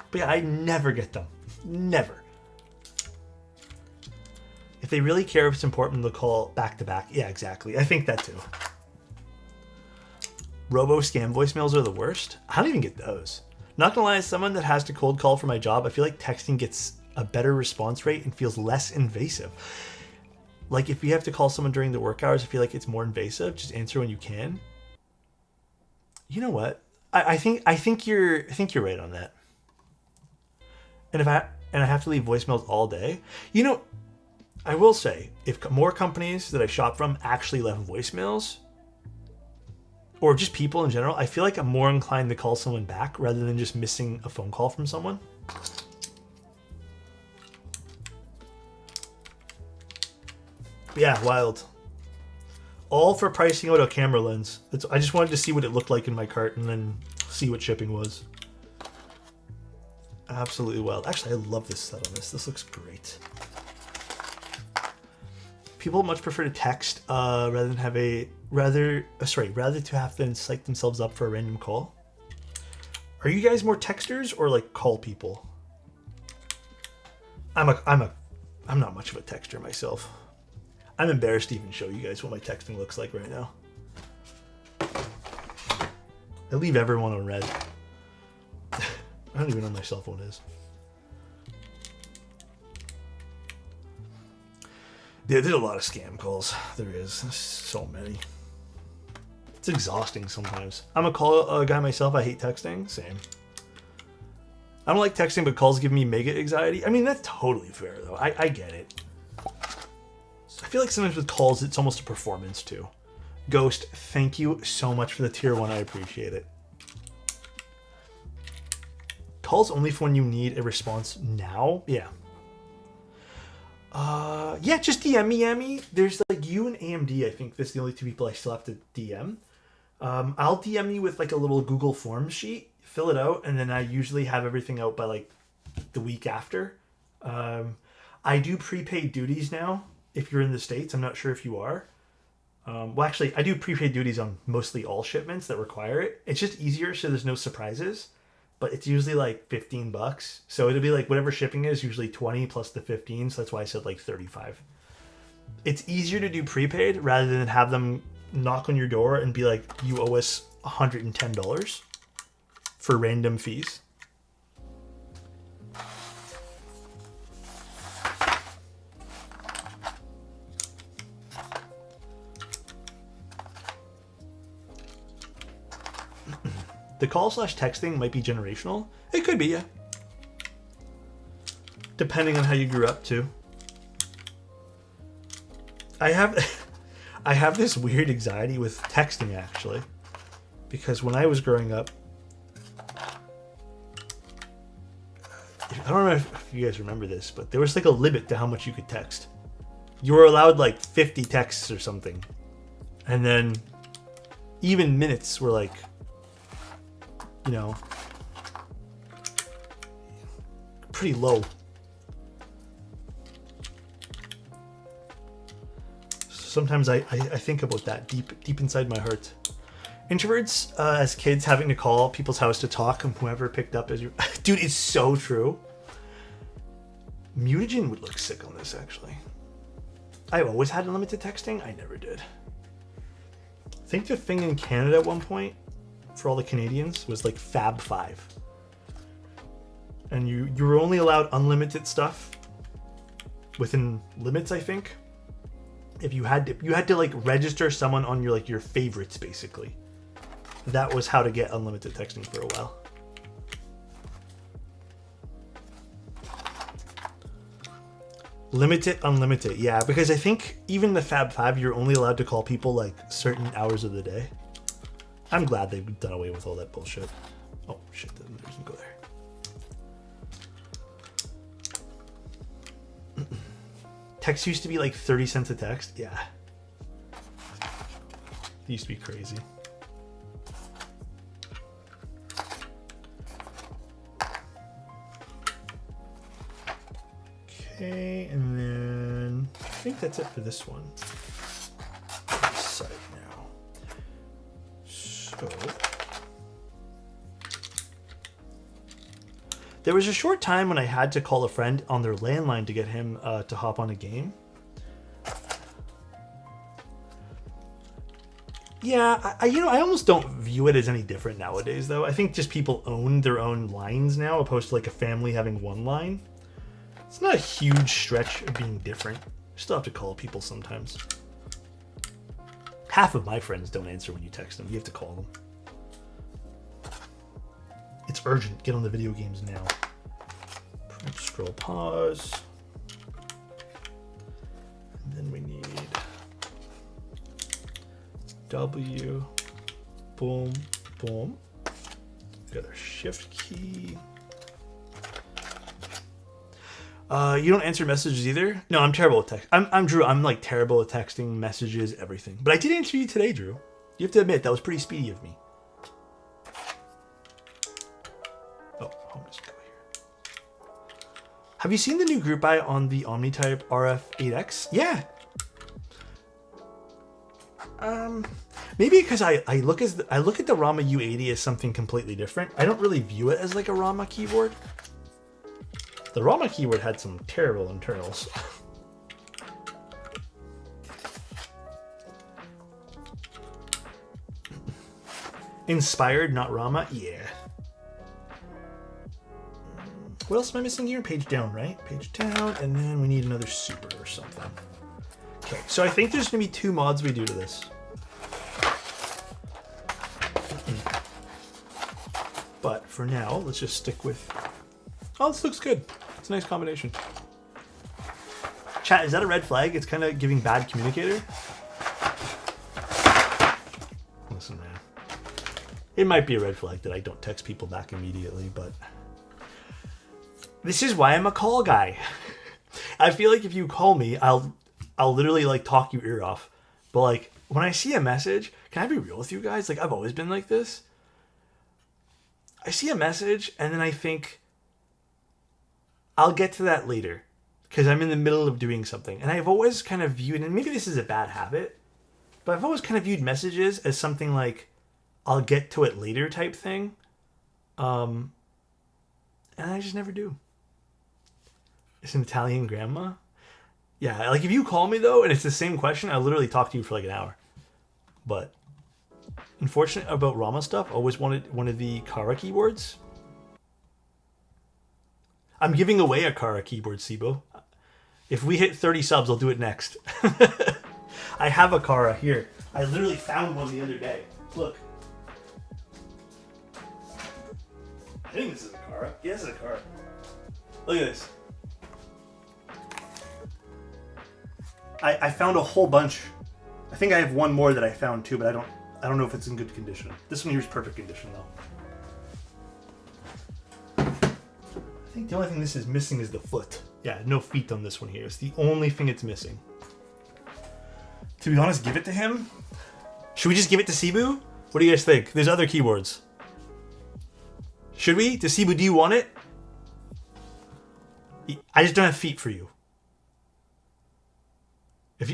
But yeah, I never get them. Never. If they really care if it's important, they'll call back to back. Yeah, exactly. I think that too. Robo-scam voicemails are the worst. I don't even get those. Not gonna lie, as someone that has to cold call for my job, I feel like texting gets a better response rate and feels less invasive. Like, if you have to call someone during the work hours, I feel like it's more invasive. Just answer when you can. You know what? I think you're right on that. And I have to leave voicemails all day. You know, I will say, if more companies that I shop from actually left voicemails, or just people in general, I feel like I'm more inclined to call someone back rather than just missing a phone call from someone. But yeah, wild. All for pricing out a camera lens. I just wanted to see what it looked like in my cart and then see what shipping was. Absolutely wild. Actually, I love this set on this. This looks great. People much prefer to text rather than have rather to have them psych themselves up for a random call. Are you guys more texters or like call people? I'm not much of a texter myself. I'm embarrassed to even show you guys what my texting looks like right now. I leave everyone on red. I don't even know what my cell phone is. Yeah, there's a lot of scam calls. There is. There's so many. It's exhausting sometimes. I'm a call guy myself. I hate texting. Same. I don't like texting, but calls give me mega anxiety. I mean, that's totally fair, though. I get it. I feel like sometimes with calls, it's almost a performance, too. Ghost, thank you so much for the tier 1. I appreciate it. Calls only for when you need a response now? Yeah. Yeah, just DM me, Emmy. There's like you and AMD, I think that's the only 2 people I still have to DM. I'll DM you with like a little Google Forms sheet, fill it out, and then I usually have everything out by like the week after. I do prepaid duties now if you're in the States. I'm not sure if you are. Well, actually, I do prepaid duties on mostly all shipments that require it. It's just easier so there's no surprises, but it's usually like $15. So it'll be like whatever shipping is, usually 20 plus the 15. So that's why I said like 35. It's easier to do prepaid rather than have them knock on your door and be like, you owe us $110 for random fees. The call/texting might be generational. It could be, yeah. Depending on how you grew up, too. I have this weird anxiety with texting, actually. Because when I was growing up, I don't know if you guys remember this, but there was like a limit to how much you could text. You were allowed like 50 texts or something. And then even minutes were like, you know, pretty low. Sometimes I think about that deep inside my heart. Introverts, as kids, having to call people's house to talk, and whoever picked up as you... Dude, it's so true. Mutagen would look sick on this, actually. I always had unlimited texting. I never did. I think the thing in Canada at one point, for all the Canadians, was like Fab 5. And you were only allowed unlimited stuff within limits, I think. If you had to like register someone on your favorites, basically. That was how to get unlimited texting for a while. Limited, unlimited, yeah, because I think even the Fab 5, you're only allowed to call people like certain hours of the day. I'm glad they've done away with all that bullshit. Oh shit, that doesn't go there. Text used to be like 30 cents a text. Yeah. It used to be crazy. Okay, and then I think that's it for this one. This side now. So there was a short time when I had to call a friend on their landline to get him to hop on a game. Yeah, I almost don't view it as any different nowadays, though. I think just people own their own lines now, opposed to like a family having one line. It's not a huge stretch of being different. You still have to call people sometimes. Half of my friends don't answer when you text them. You have to call them. It's urgent. Get on the video games now. Scroll pause. And then we need W. Boom, boom. Got our shift key. You don't answer messages either? No, I'm terrible at text. I'm Drew. I'm like terrible at texting, messages, everything. But I did answer you today, Drew. You have to admit, that was pretty speedy of me. Oh, I'm just go here. Have you seen the new group buy on the OmniType RF8X? Yeah. Maybe because I look at the Rama U80 as something completely different. I don't really view it as like a Rama keyboard. The Rama keyboard had some terrible internals. Inspired, not Rama? Yeah. What else am I missing here? Page down, right? Page down, and then we need another super or something. Okay, so I think there's going to be 2 mods we do to this. But for now, let's just stick with... Oh, this looks good. It's a nice combination. Chat, is that a red flag? It's kind of giving bad communicator. Listen, man. It might be a red flag that I don't text people back immediately, but... This is why I'm a call guy. I feel like if you call me, I'll literally like talk your ear off. But like when I see a message, can I be real with you guys? Like I've always been like this. I see a message and then I think I'll get to that later because I'm in the middle of doing something. And I've always kind of viewed, and maybe this is a bad habit, but I've always kind of viewed messages as something like I'll get to it later type thing. And I just never do. It's an Italian grandma. Yeah, like if you call me though and it's the same question, I'll literally talk to you for like an hour. But unfortunate about Rama stuff, always wanted one of the Kara keyboards. I'm giving away a Kara keyboard, Sibo. If we hit 30 subs, I'll do it next. I have a Kara here. I literally found one the other day. Look. I think this is a Kara. Yeah, this is a Kara. Look at this. I found a whole bunch. I think I have one more that I found too, but I don't know if it's in good condition. This one here is perfect condition though. I think the only thing this is missing is the foot. Yeah, no feet on this one here. It's the only thing it's missing. To be honest, give it to him. Should we just give it to Cebu? What do you guys think? There's other keyboards. Should we? To Cebu, do you want it? I just don't have feet for you.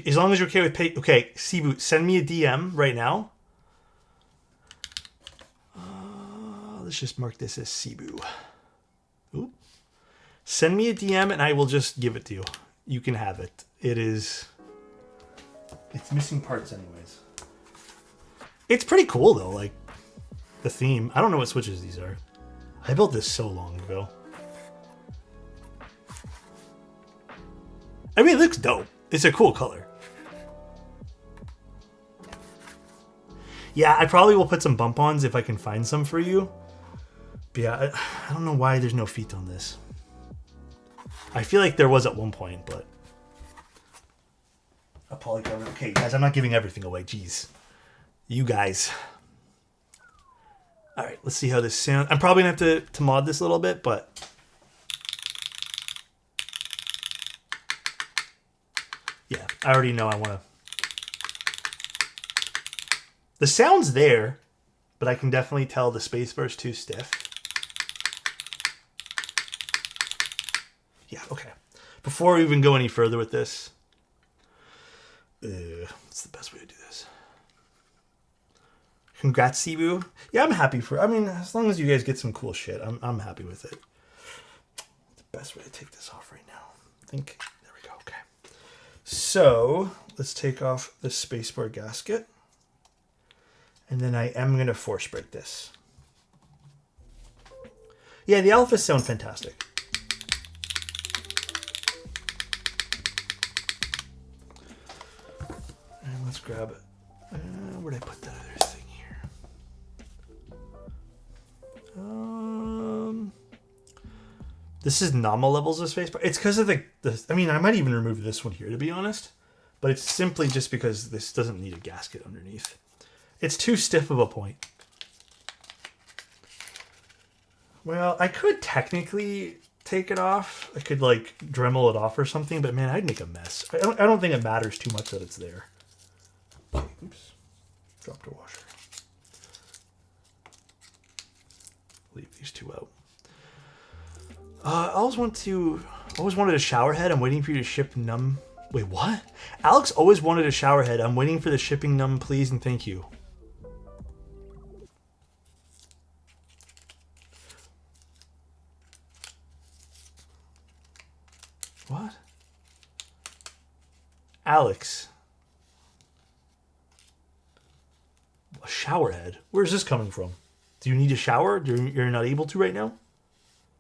As long as you're okay with pay... Okay, Cebu, send me a DM right now. Let's just mark this as Cebu. Oop. Send me a DM and I will just give it to you. You can have it. It's missing parts anyways. It's pretty cool though, like the theme. I don't know what switches these are. I built this so long ago. I mean, it looks dope. It's a cool color. Yeah, I probably will put some bump-ons if I can find some for you. But yeah, I don't know why there's no feet on this. I feel like there was at one point, but... A polycarbonate. Okay, guys, I'm not giving everything away. Jeez. You guys. Alright, let's see how this sounds. I'm probably going to have to mod this a little bit, but... Yeah, I already know I want to... The sound's there, but I can definitely tell the spacebar's too stiff. Yeah, okay. Before we even go any further with this... what's the best way to do this? Congrats, Cebu. Yeah, I'm happy for... I mean, as long as you guys get some cool shit, I'm happy with it. The best way to take this off right now. I think... There we go, okay. So, let's take off the spacebar gasket. And then I am going to force break this. Yeah, the alphas sound fantastic. And let's grab it. Where'd I put that other thing here? This is nominal levels of spacebar. It's because of the... I mean, I might even remove this one here, to be honest. But it's simply just because this doesn't need a gasket underneath. It's too stiff of a point. Well, I could technically take it off. I could, like, Dremel it off or something. But, man, I'd make a mess. I don't think it matters too much that it's there. Okay, oops. Dropped a washer. Leave these two out. I always wanted a shower head. I'm waiting for you to ship num. Wait, what? Alex always wanted a shower head. I'm waiting for the shipping num, please and thank you. What? Alex. A shower head? Where's this coming from? Do you need a shower? You're not able to right now?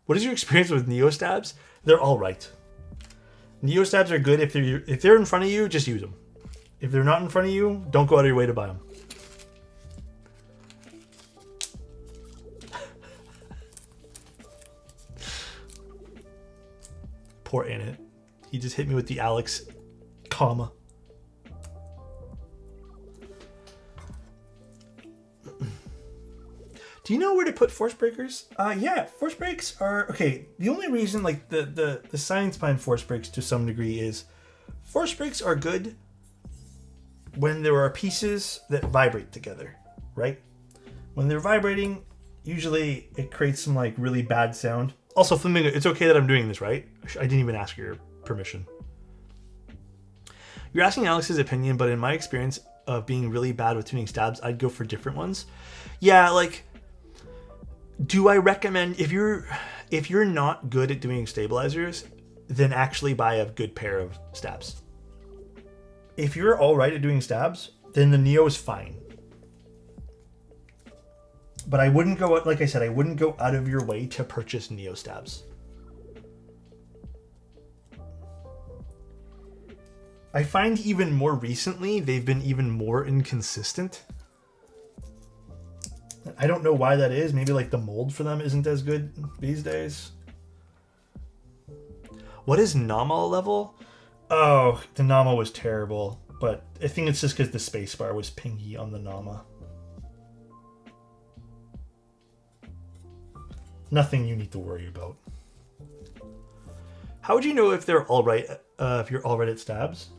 What is your experience with neostabs? They're all right. Neostabs are good if they're in front of you, just use them. If they're not in front of you, don't go out of your way to buy them. Poor Annette. He just hit me with the Alex comma. Do you know where to put force breakers? Yeah, force breaks are okay. The only reason, like the science behind force breaks to some degree is force breaks are good when there are pieces that vibrate together, right? When they're vibrating, usually it creates some like really bad sound. Also, Flamingo, it's okay that I'm doing this, right? I didn't even ask your permission. You're asking Alex's opinion, but in my experience of being really bad with tuning stabs, I'd go for different ones. Yeah, like, do I recommend if you're not good at doing stabilizers, then actually buy a good pair of stabs. If you're all right at doing stabs, then the Neo is fine. But I wouldn't go, like I said, I wouldn't go out of your way to purchase Neo stabs. I find even more recently, they've been even more inconsistent. I don't know why that is. Maybe like the mold for them isn't as good these days. What is Nama level? Oh, the Nama was terrible. But I think it's just because the spacebar was pingy on the Nama. Nothing you need to worry about. How would you know if they're all right? If you're all right at stabs?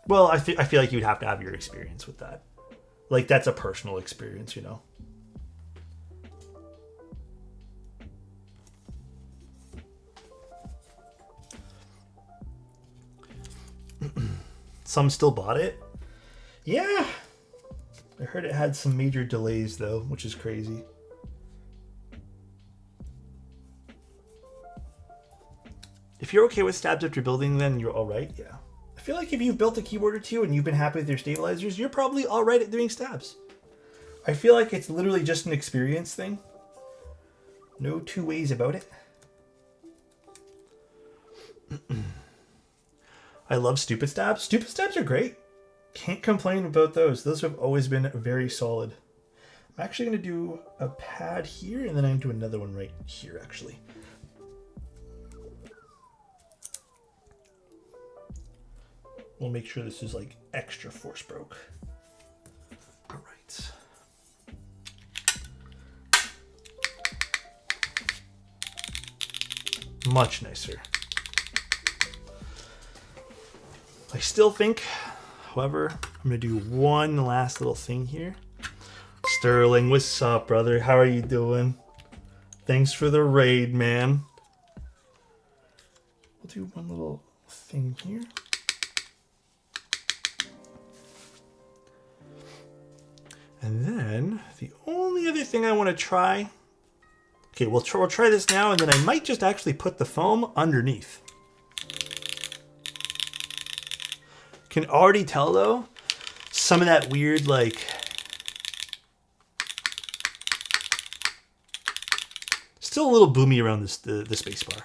Well, I feel like you'd have to have your experience with that. Like, that's a personal experience, you know? Some still bought it? Yeah. I heard it had some major delays, though, which is crazy. If you're okay with stabs after building, then you're all right, yeah. I feel like if you've built a keyboard or two and you've been happy with your stabilizers, you're probably all right at doing stabs. I feel like it's literally just an experience thing. No two ways about it. I love stupid stabs. Stupid stabs are great. Can't complain about those. Those have always been very solid. I'm actually going to do a pad here, and then I'm going to do another one right here, actually. We'll make sure this is like extra force broke. All right. Much nicer. I still think, however, I'm gonna do one last little thing here. Sterling, what's up, brother? How are you doing? Thanks for the raid, man. We'll do one little thing here. And then the only other thing I want to try. Okay, we'll try this now, and then I might just actually put the foam underneath. Can already tell though, some of that weird like still a little boomy around this the space bar.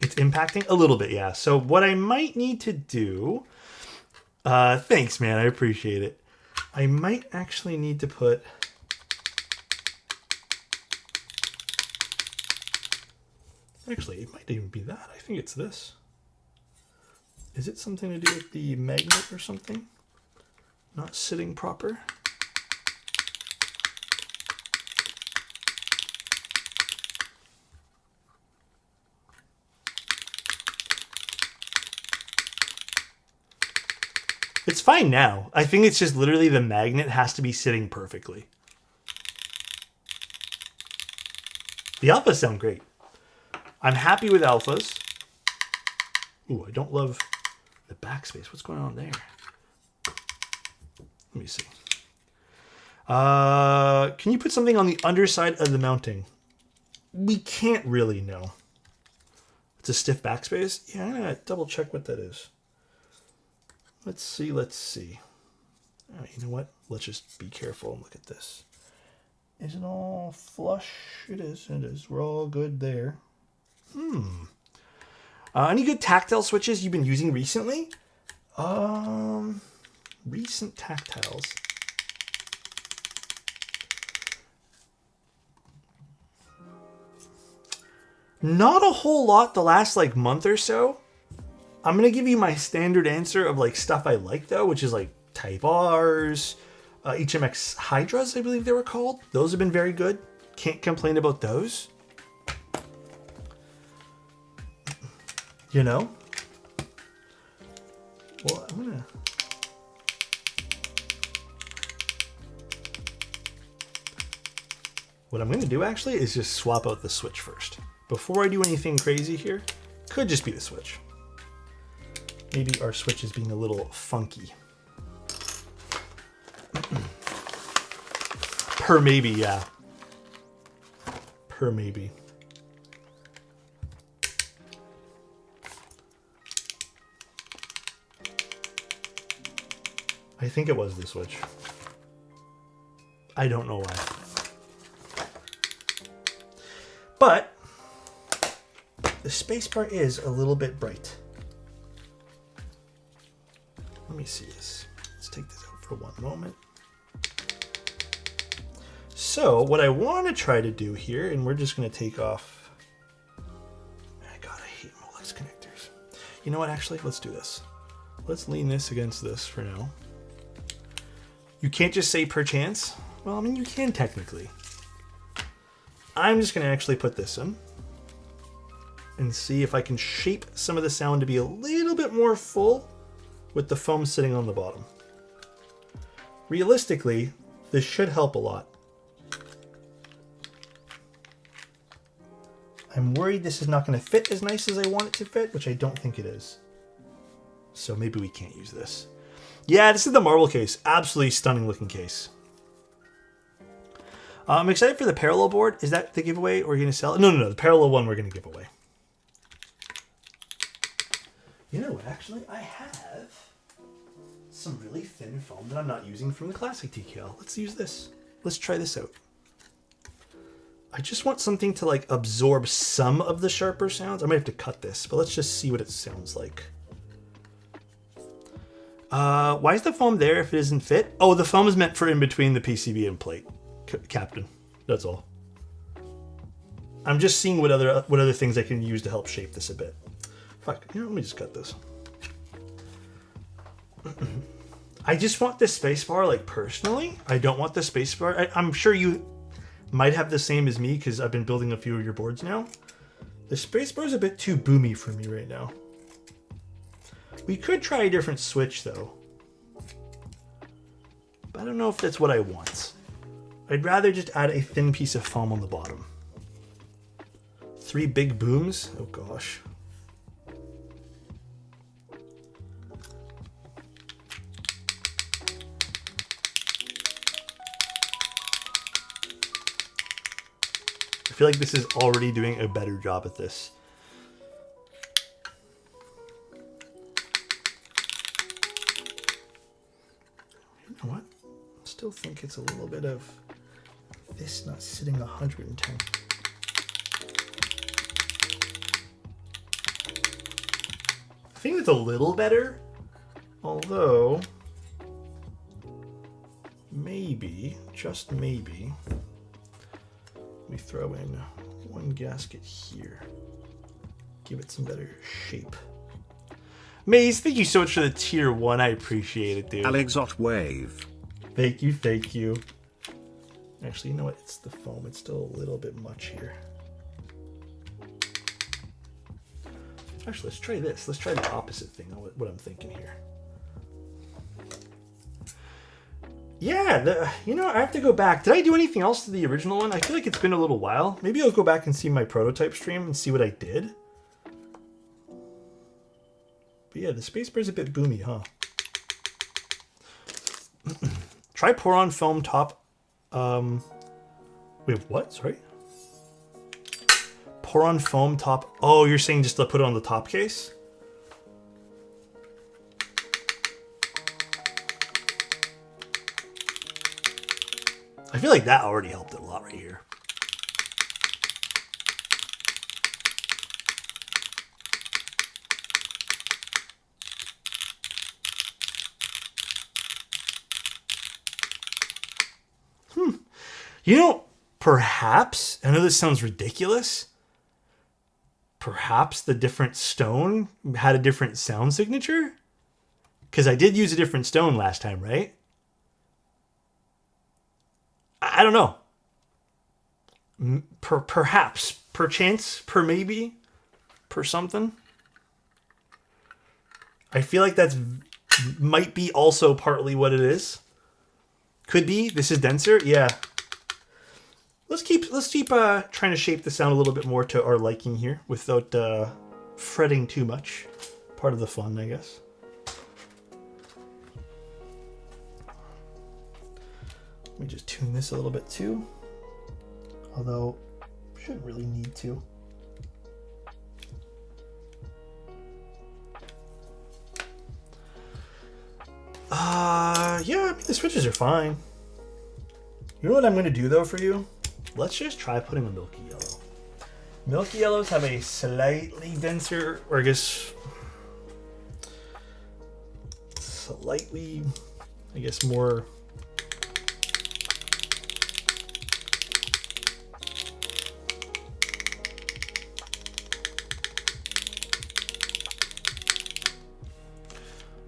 It's impacting a little bit, yeah. So what I might need to do. Thanks, man. I appreciate it. I might actually need to put... Actually, it might even be that. I think it's this. Is it something to do with the magnet or something? Not sitting proper? It's fine now. I think it's just literally the magnet has to be sitting perfectly. The alphas sound great. I'm happy with alphas. Ooh, I don't love the backspace. What's going on there? Let me see. Can you put something on the underside of the mounting? We can't really know. It's a stiff backspace? Yeah, I'm going to double check what that is. Let's see. Oh, you know what? Let's just be careful and look at this. Is it all flush? It is. We're all good there. Any good tactile switches you've been using recently? Recent tactiles. Not a whole lot the last like month or so. I'm going to give you my standard answer of like stuff I like though, which is like Type R's, HMX Hydras, I believe they were called. Those have been very good. Can't complain about those. You know? Well, what I'm gonna do actually is just swap out the switch first. Before I do anything crazy here, could just be the switch. Maybe our switch is being a little funky. Per maybe, yeah. Per maybe. I think it was the switch. I don't know why. But the spacebar is a little bit bright. Let me see this. Let's take this out for one moment. So what I want to try to do here, and we're just going to take off. God, I hate Molex connectors. You know what? Actually, let's do this. Let's lean this against this for now. You can't just say per chance. Well, I mean, you can technically. I'm just going to actually put this in and see if I can shape some of the sound to be a little bit more full with the foam sitting on the bottom. Realistically, this should help a lot. I'm worried this is not going to fit as nice as I want it to fit, which I don't think it is. So maybe we can't use this. Yeah, this is the marble case. Absolutely stunning looking case. I'm excited for the parallel board. Is that the giveaway or are you going to sell it? No. The parallel one we're going to give away. You know what? Actually, I have some really thin foam that I'm not using from the classic TKL. Let's use this. Let's try this out. I just want something to like absorb some of the sharper sounds. I might have to cut this, but let's just see what it sounds like. Why is the foam there if it isn't fit? Oh, the foam is meant for in between the PCB and plate, Captain. That's all. I'm just seeing what other things I can use to help shape this a bit. Fuck, let me just cut this. I just want this spacebar, like personally. I don't want the spacebar. I'm sure you might have the same as me because I've been building a few of your boards now. The spacebar is a bit too boomy for me right now. We could try a different switch though. But I don't know if that's what I want. I'd rather just add a thin piece of foam on the bottom. 3 big booms? Oh gosh. I feel like this is already doing a better job at this. You know what? I still think it's a little bit of this not sitting 110. I think it's a little better, although maybe, just maybe, we throw in one gasket here. Give it some better shape. Maze, thank you so much for the tier 1. I appreciate it, dude. Alexot wave. Thank you, thank you. Actually, you know what? It's the foam. It's still a little bit much here. Actually, let's try this. Let's try the opposite thing on what I'm thinking here. Yeah, you know, I have to go back. Did I do anything else to the original one? I feel like it's been a little while. Maybe I'll go back and see my prototype stream and see what I did. But yeah, the spacebar is a bit boomy, huh? Try pour on foam top. Wait, what? Sorry. Pour on foam top. Oh, you're saying just to put it on the top case? I feel like that already helped it a lot right here. You know, perhaps, I know this sounds ridiculous, perhaps the different stone had a different sound signature? Because I did use a different stone last time, right? I don't know. Perhaps, perchance, per maybe, per something. I feel like that's might be also partly what it is. Could be. This is denser. Yeah. Let's keep trying to shape the sound a little bit more to our liking here without fretting too much. Part of the fun, I guess. Let me just tune this a little bit too. Although, shouldn't really need to. Yeah, I mean, the switches are fine. You know what I'm going to do, though, for you? Let's just try putting a milky yellow. Milky yellows have a slightly denser, or I guess, slightly, I guess, more...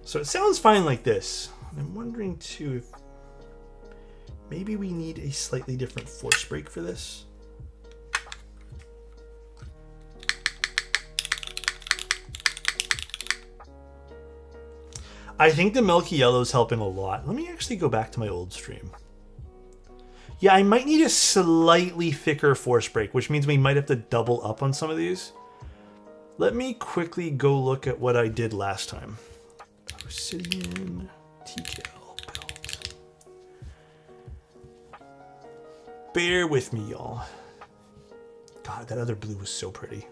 So it sounds fine like this. I'm wondering too if maybe we need a slightly different force break for this. I think the milky yellow is helping a lot. Let me actually go back to my old stream. Yeah, I might need a slightly thicker force break, which means we might have to double up on some of these. Let me quickly go look at what I did last time. Osidian TKL belt. Bear with me, y'all. God, that other blue was so pretty.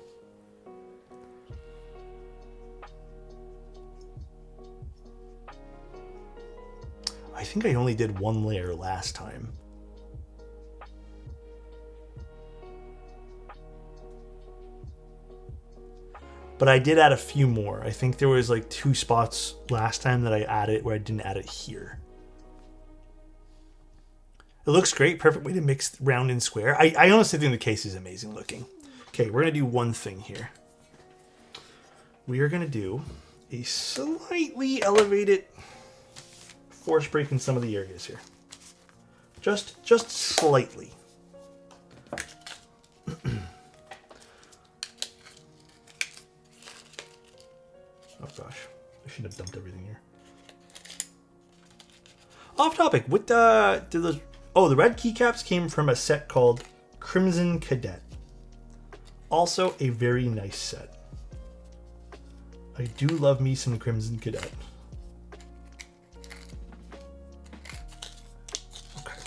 I think I only did one layer last time. But I did add a few more. I think there was like 2 spots last time that I added where I didn't add it here. It looks great. Perfect way to mix round and square. I honestly think the case is amazing looking. Okay, we're going to do one thing here. We are going to do a slightly elevated force break in some of the areas here. Just slightly. Oh gosh, I should have dumped everything here. Off topic, what did those... Oh, the red keycaps came from a set called Crimson Cadet. Also a very nice set. I do love me some Crimson Cadet. Okay.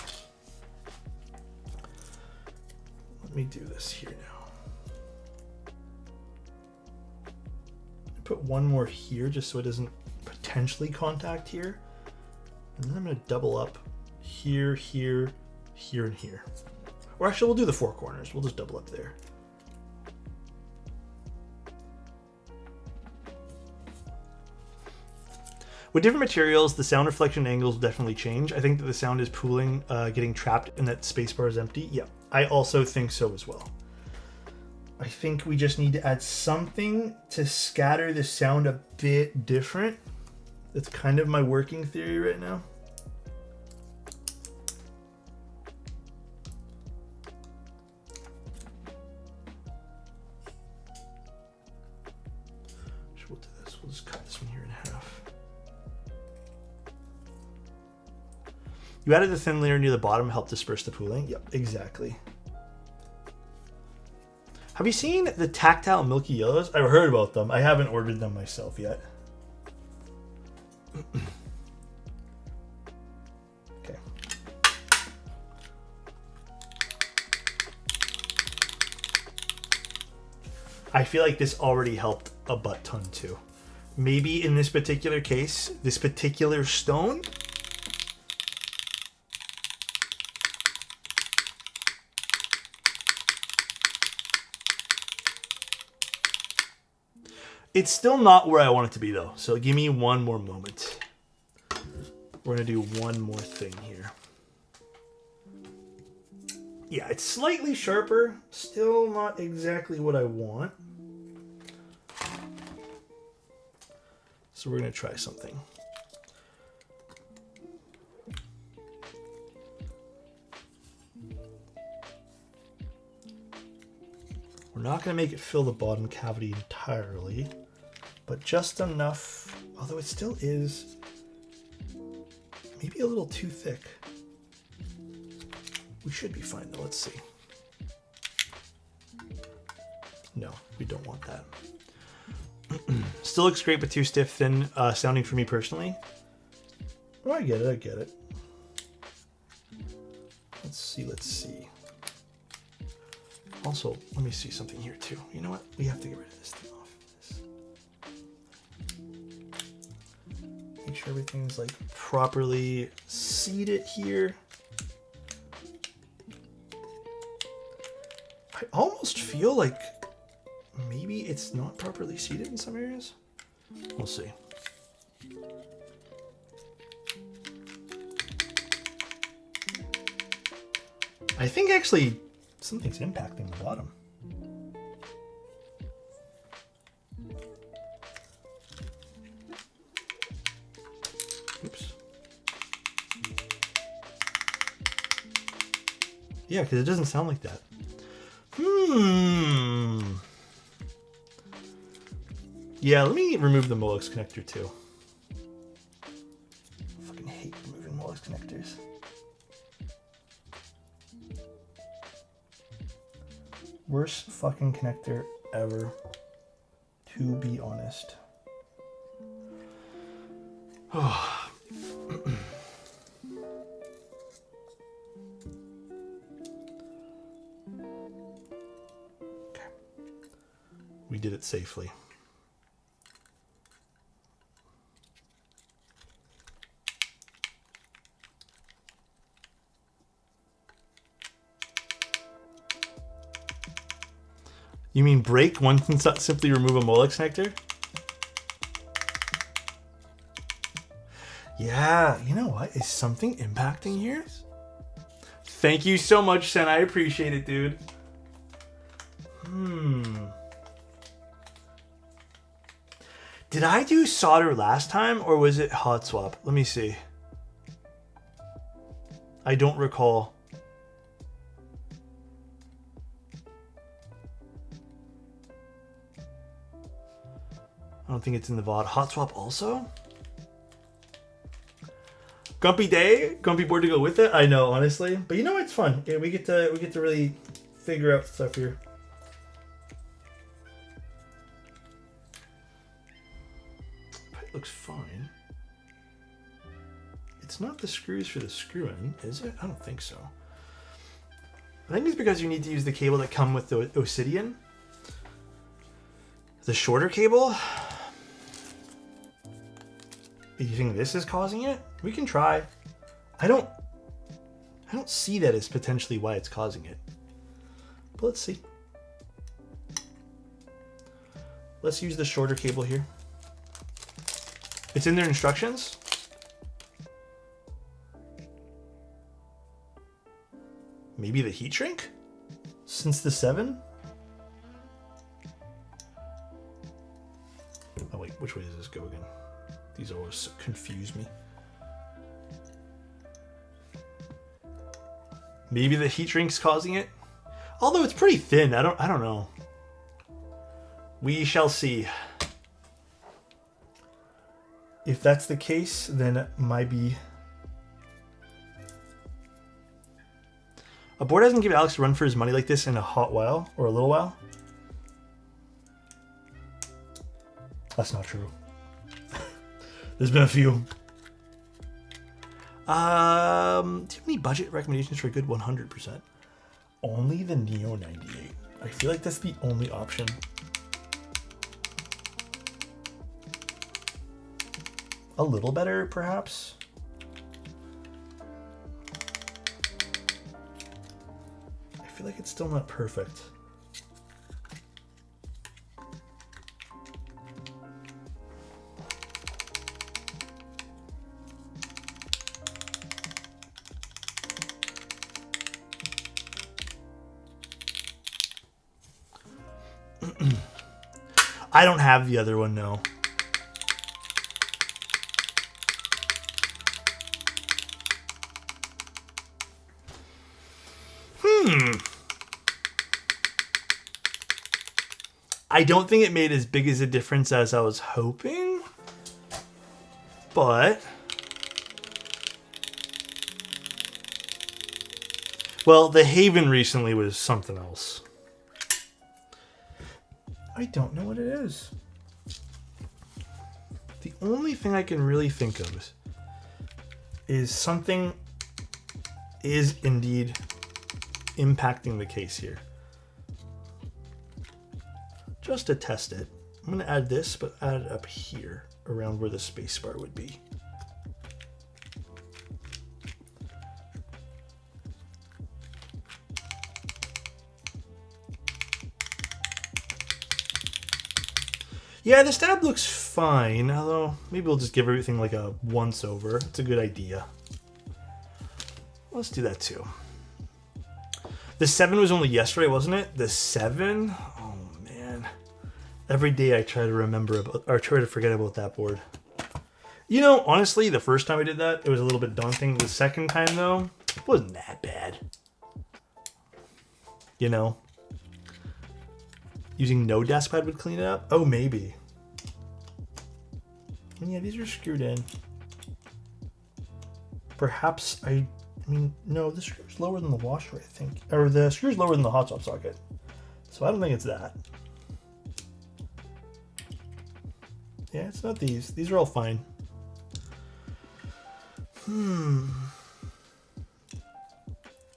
Let me do this here now. Put one more here just so it doesn't potentially contact here. And then I'm going to double up here, here, here, and here. Or actually, we'll do the 4 corners. We'll just double up there. With different materials, the sound reflection angles will definitely change. I think that the sound is pooling, getting trapped and that spacebar is empty. Yeah, I also think so as well. I think we just need to add something to scatter the sound a bit different. That's kind of my working theory right now. We'll do this. We'll just cut this one here in half. You added the thin layer near the bottom, help disperse the pooling. Yep, exactly. Have you seen the tactile milky yellows? I've heard about them. I haven't ordered them myself yet. Okay. I feel like this already helped a butt ton too. Maybe in this particular case, this particular stone, it's still not where I want it to be though, so give me one more moment. We're gonna do one more thing here. Yeah, it's slightly sharper, still not exactly what I want. So we're going to try something. We're not going to make it fill the bottom cavity entirely, but just enough, although it still is maybe a little too thick. We should be fine though, let's see. No, we don't want that. Still looks great, but too stiff, thin sounding for me personally. Oh, I get it, I get it. Let's see. Also, let me see something here too. You know what? We have to get rid of this thing off. Make sure everything's like properly seated here. I almost feel like maybe it's not properly seated in some areas. We'll see. I think actually something's impacting the bottom. Oops. Yeah, because it doesn't sound like that. Yeah, let me remove the Molex connector too. I fucking hate removing Molex connectors. Worst fucking connector ever, to be honest. Okay. We did it safely. You mean break? One can simply remove a Molex connector? Yeah, you know what? Is something impacting here? Thank you so much, Sen. I appreciate it, dude. Did I do solder last time, or was it hot swap? Let me see. I don't recall. I don't think it's in the VOD. Hot swap also? Grumpy day, grumpy board to go with it. I know, honestly, but you know it's fun. Yeah, we get to really figure out stuff here. It looks fine. It's not the screws for the screw-in, is it? I don't think so. I think it's because you need to use the cable that come with the Osidian. The shorter cable. You think this is causing it? We can try. I don't see that as potentially why it's causing it. But let's see. Let's use the shorter cable here. It's in their instructions. Maybe the heat shrink? Since the 7? Oh wait, which way does this go again? These always confuse me. Maybe the heat shrink's causing it. Although it's pretty thin, I don't know. We shall see. If that's the case, then it might be. A board hasn't given Alex a run for his money like this in a hot while or a little while. That's not true. There's been a few. Do you have any budget recommendations for a good 100%? Only the Neo 98. I feel like that's the only option. A little better, perhaps? I feel like it's still not perfect. I don't have the other one, no. I don't think it made as big as a difference as I was hoping, but well, the Haven recently was something else. I don't know what it is. The only thing I can really think of is something is indeed impacting the case here. Just to test it, I'm going to add this, but add it up here around where the spacebar would be. Yeah, the stab looks fine, although maybe we'll just give everything like a once over. It's a good idea. Let's do that too. The 7 was only yesterday, wasn't it? The 7? Oh man. Every day I try to remember about, or try to forget about that board. You know, honestly, the first time I did that, it was a little bit daunting. The second time though, it wasn't that bad. You know? Using no desk pad would clean it up? Oh, maybe. And yeah, these are screwed in. Perhaps I mean, no, the screw's lower than the washer, I think. Or the screw's lower than the hot swap socket. So I don't think it's that. Yeah, it's not these. These are all fine.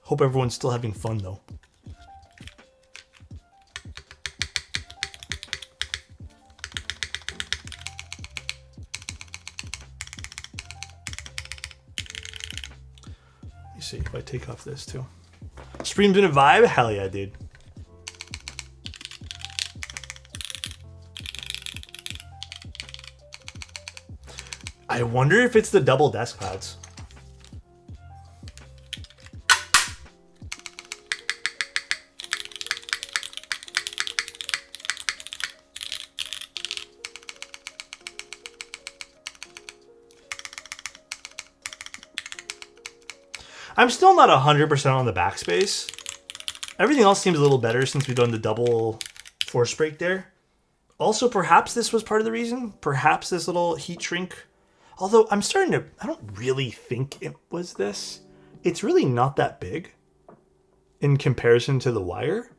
Hope everyone's still having fun, though. See if I take off this too. Stream's in a vibe? Hell yeah, dude. I wonder if it's the double desk pads. I'm still not 100% on the backspace. Everything else seems a little better since we've done the double force break there. Also, perhaps this was part of the reason. Perhaps this little heat shrink. Although I'm starting to, I don't really think it was this. It's really not that big in comparison to the wire.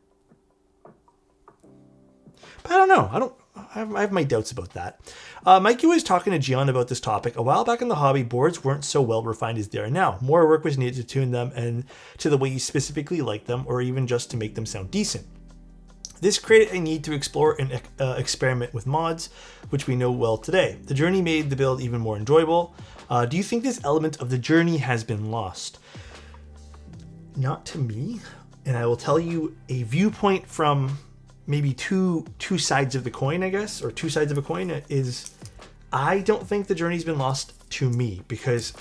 But I don't know. I have my doubts about that. Mikey was talking to Gian about this topic. A while back in the hobby, boards weren't so well refined as they are now. More work was needed to tune them and to the way you specifically like them, or even just to make them sound decent. This created a need to explore and experiment with mods, which we know well today. The journey made the build even more enjoyable. Do you think this element of the journey has been lost? Not to me. And I will tell you a viewpoint from maybe two sides of the coin, I guess, or two sides of a coin is I don't think the journey's been lost to me because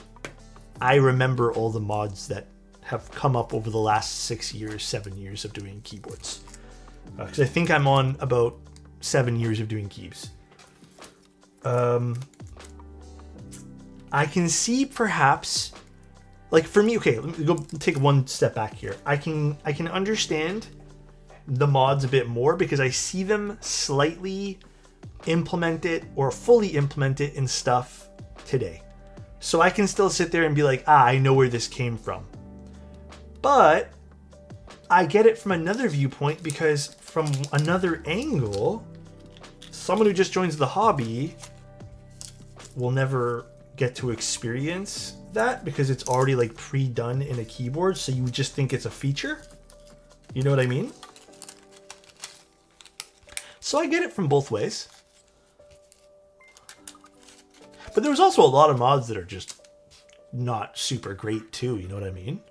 I remember all the mods that have come up over the last 6 years, 7 years of doing keyboards. Because I think I'm on about 7 years of doing keys. I can see perhaps, like for me, okay, let me go take one step back here. I can understand the mods a bit more because I see them slightly implement it or fully implement it in stuff today. So I can still sit there and be like, I know where this came from. But I get it from another viewpoint because from another angle, someone who just joins the hobby will never get to experience that because it's already like pre-done in a keyboard. So you just think it's a feature. You know what I mean? So I get it from both ways. But there was also a lot of mods that are just not super great too, you know what I mean?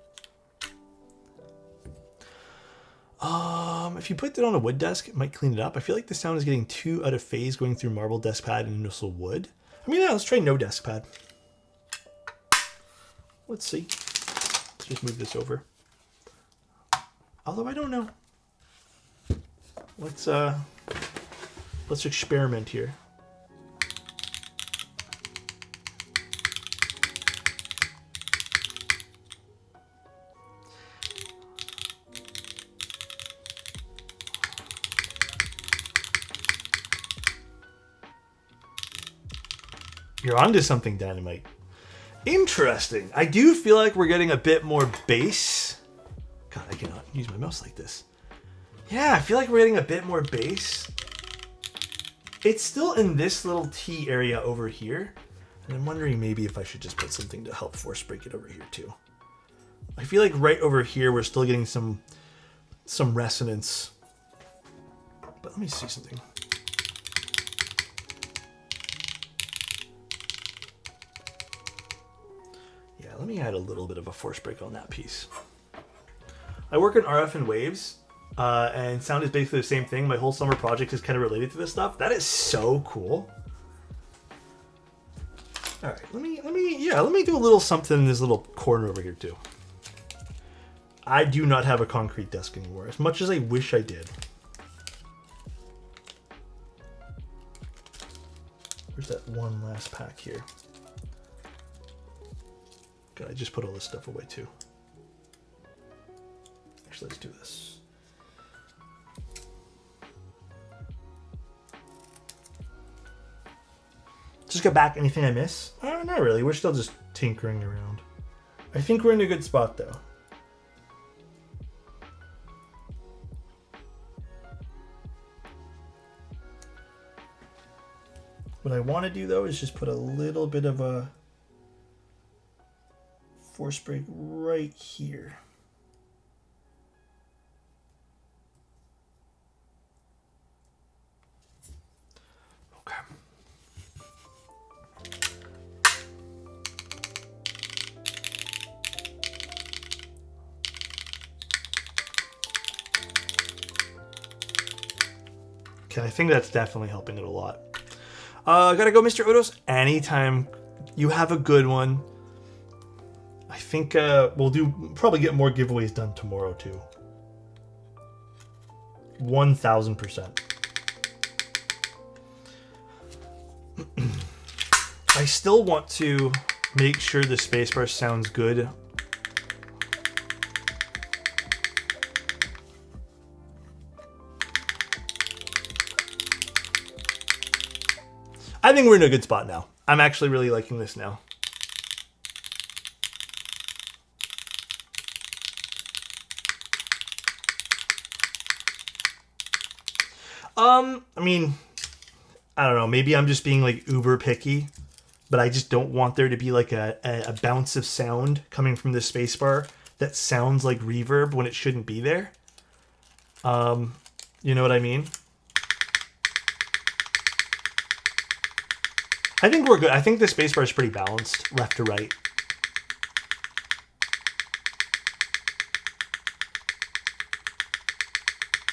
If you put it on a wood desk, it might clean it up. I feel like the sound is getting too out of phase going through marble desk pad and also wood. I mean, yeah, let's try no desk pad. Let's see. Let's just move this over. Although I don't know. Let's experiment here. You're onto something, Dynamite. Interesting. I do feel like we're getting a bit more bass. God, I cannot use my mouse like this. Yeah, I feel like we're getting a bit more bass. It's still in this little T area over here. And I'm wondering maybe if I should just put something to help force break it over here too. I feel like right over here we're still getting some resonance. But let me see something. Yeah, let me add a little bit of a force break on that piece. I work in RF and waves, and sound is basically the same thing. My whole summer project is kind of related to this stuff. That is so cool. All right, let me do a little something in this little corner over here too. I do not have a concrete desk anymore, as much as I wish I did. Where's that one last pack here? God, I just put all this stuff away too. Actually, let's do this. Just go back. Anything I miss? Not really. We're still just tinkering around. I think we're in a good spot though. What I want to do though is just put a little bit of a force break right here. Okay. Okay, I think that's definitely helping it a lot. Gotta go, Mr. Odos. Anytime you have a good one. I think we'll probably get more giveaways done tomorrow too. 1000%. I still want to make sure the spacebar sounds good. I think we're in a good spot now. I'm actually really liking this now. I mean, I don't know. Maybe I'm just being like uber picky, but I just don't want there to be like a bounce of sound coming from the spacebar that sounds like reverb when it shouldn't be there. You know what I mean? I think we're good. I think the spacebar is pretty balanced, left to right.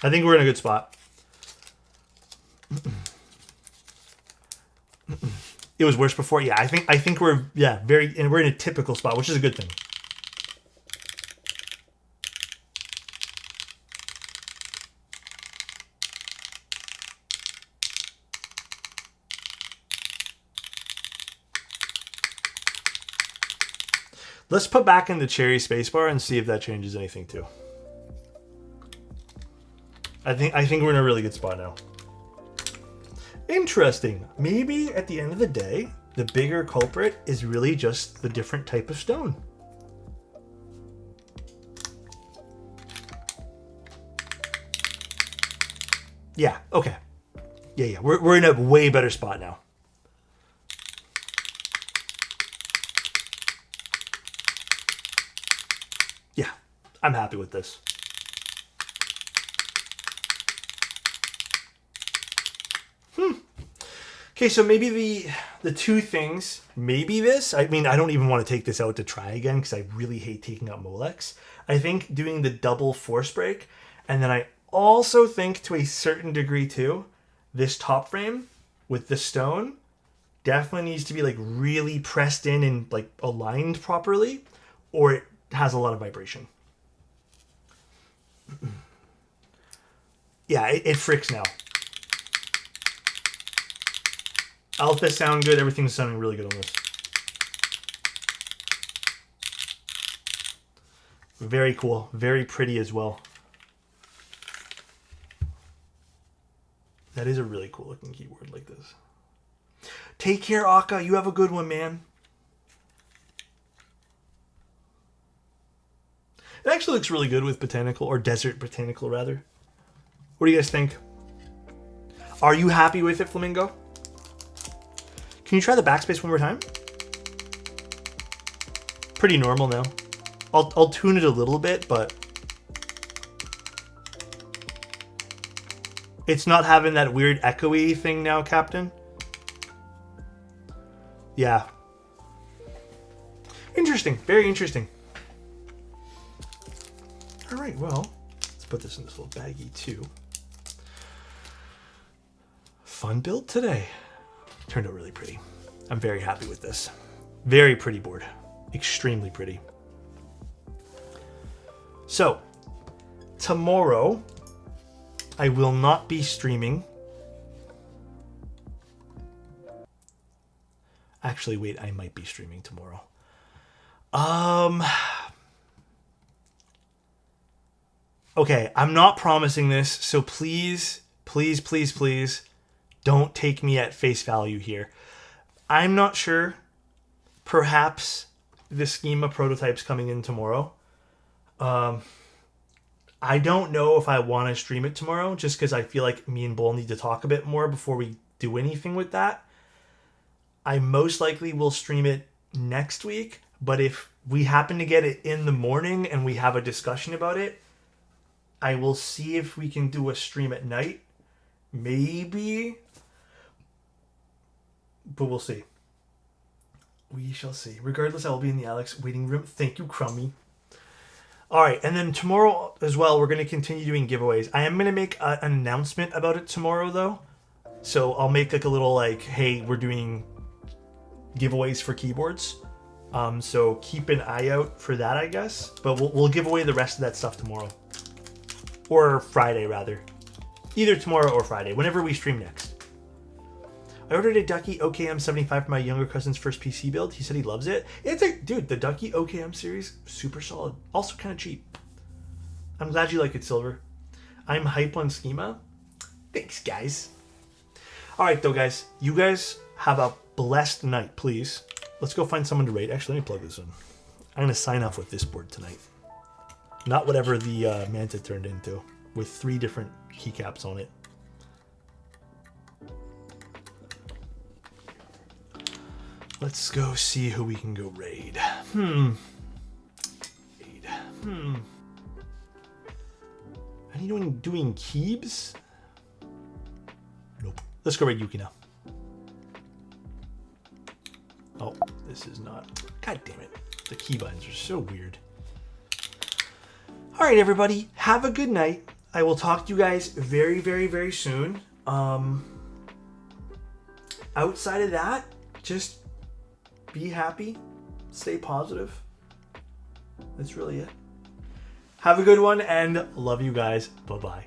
I think we're in a good spot. It was worse before. Yeah, I think we're we're in a typical spot, which is a good thing. Let's put back in the cherry spacebar and see if that changes anything too. I think we're in a really good spot now. Interesting. Maybe at the end of the day, the bigger culprit is really just the different type of stone. Yeah, okay. Yeah, we're in a way better spot now. Yeah, I'm happy with this. Okay, so maybe the two things, maybe this, I mean, I don't even want to take this out to try again because I really hate taking out Molex. I think doing the double force break, and then I also think to a certain degree too, this top frame with the stone definitely needs to be like really pressed in and like aligned properly, or it has a lot of vibration. Yeah, it fricks now. Alpha sound good. Everything's sounding really good on this. Very cool. Very pretty as well. That is a really cool looking keyboard like this. Take care, Akka. You have a good one, man. It actually looks really good with botanical, or desert botanical, rather. What do you guys think? Are you happy with it, Flamingo? Can you try the backspace one more time? Pretty normal now. I'll tune it a little bit, but it's not having that weird echoey thing now, Captain. Yeah. Interesting. Very interesting. All right, well, let's put this in this little baggie too. Fun build today. Turned out really pretty. I'm very happy with this. Very pretty board. Extremely pretty. So, tomorrow, I will not be streaming. Actually, wait, I might be streaming tomorrow. Okay, I'm not promising this, so please, please, please, please, don't take me at face value here. I'm not sure. Perhaps the schema prototype's coming in tomorrow. I don't know if I want to stream it tomorrow, just because I feel like me and Bull need to talk a bit more before we do anything with that. I most likely will stream it next week, but if we happen to get it in the morning and we have a discussion about it, I will see if we can do a stream at night. Maybe. But we'll see. We shall see. Regardless, I will be in the Alex waiting room. Thank you, Crummy. All right, and then tomorrow as well, we're going to continue doing giveaways. I am going to make an announcement about it tomorrow, though. So I'll make like a little like, hey, we're doing giveaways for keyboards. So keep an eye out for that, I guess. But we'll give away the rest of that stuff tomorrow. Or Friday, rather. Either tomorrow or Friday, whenever we stream next. I ordered a Ducky OKM 75 for my younger cousin's first PC build. He said he loves it. It's a dude, the Ducky OKM series, super solid. Also kind of cheap. I'm glad you like it, Silver. I'm hype on schema. Thanks, guys. All right, though, guys. You guys have a blessed night, please. Let's go find someone to raid. Actually, let me plug this in. I'm going to sign off with this board tonight. Not whatever the Manta turned into, with 3 different keycaps on it. Let's go see who we can go raid. Raid. Anyone doing Keebs? Nope. Let's go raid Yuki now. Oh, this is not. God damn it. The key buttons are so weird. All right, everybody. Have a good night. I will talk to you guys very, very, very soon. Outside of that, just be happy. Stay positive. That's really it. Have a good one and love you guys. Bye-bye.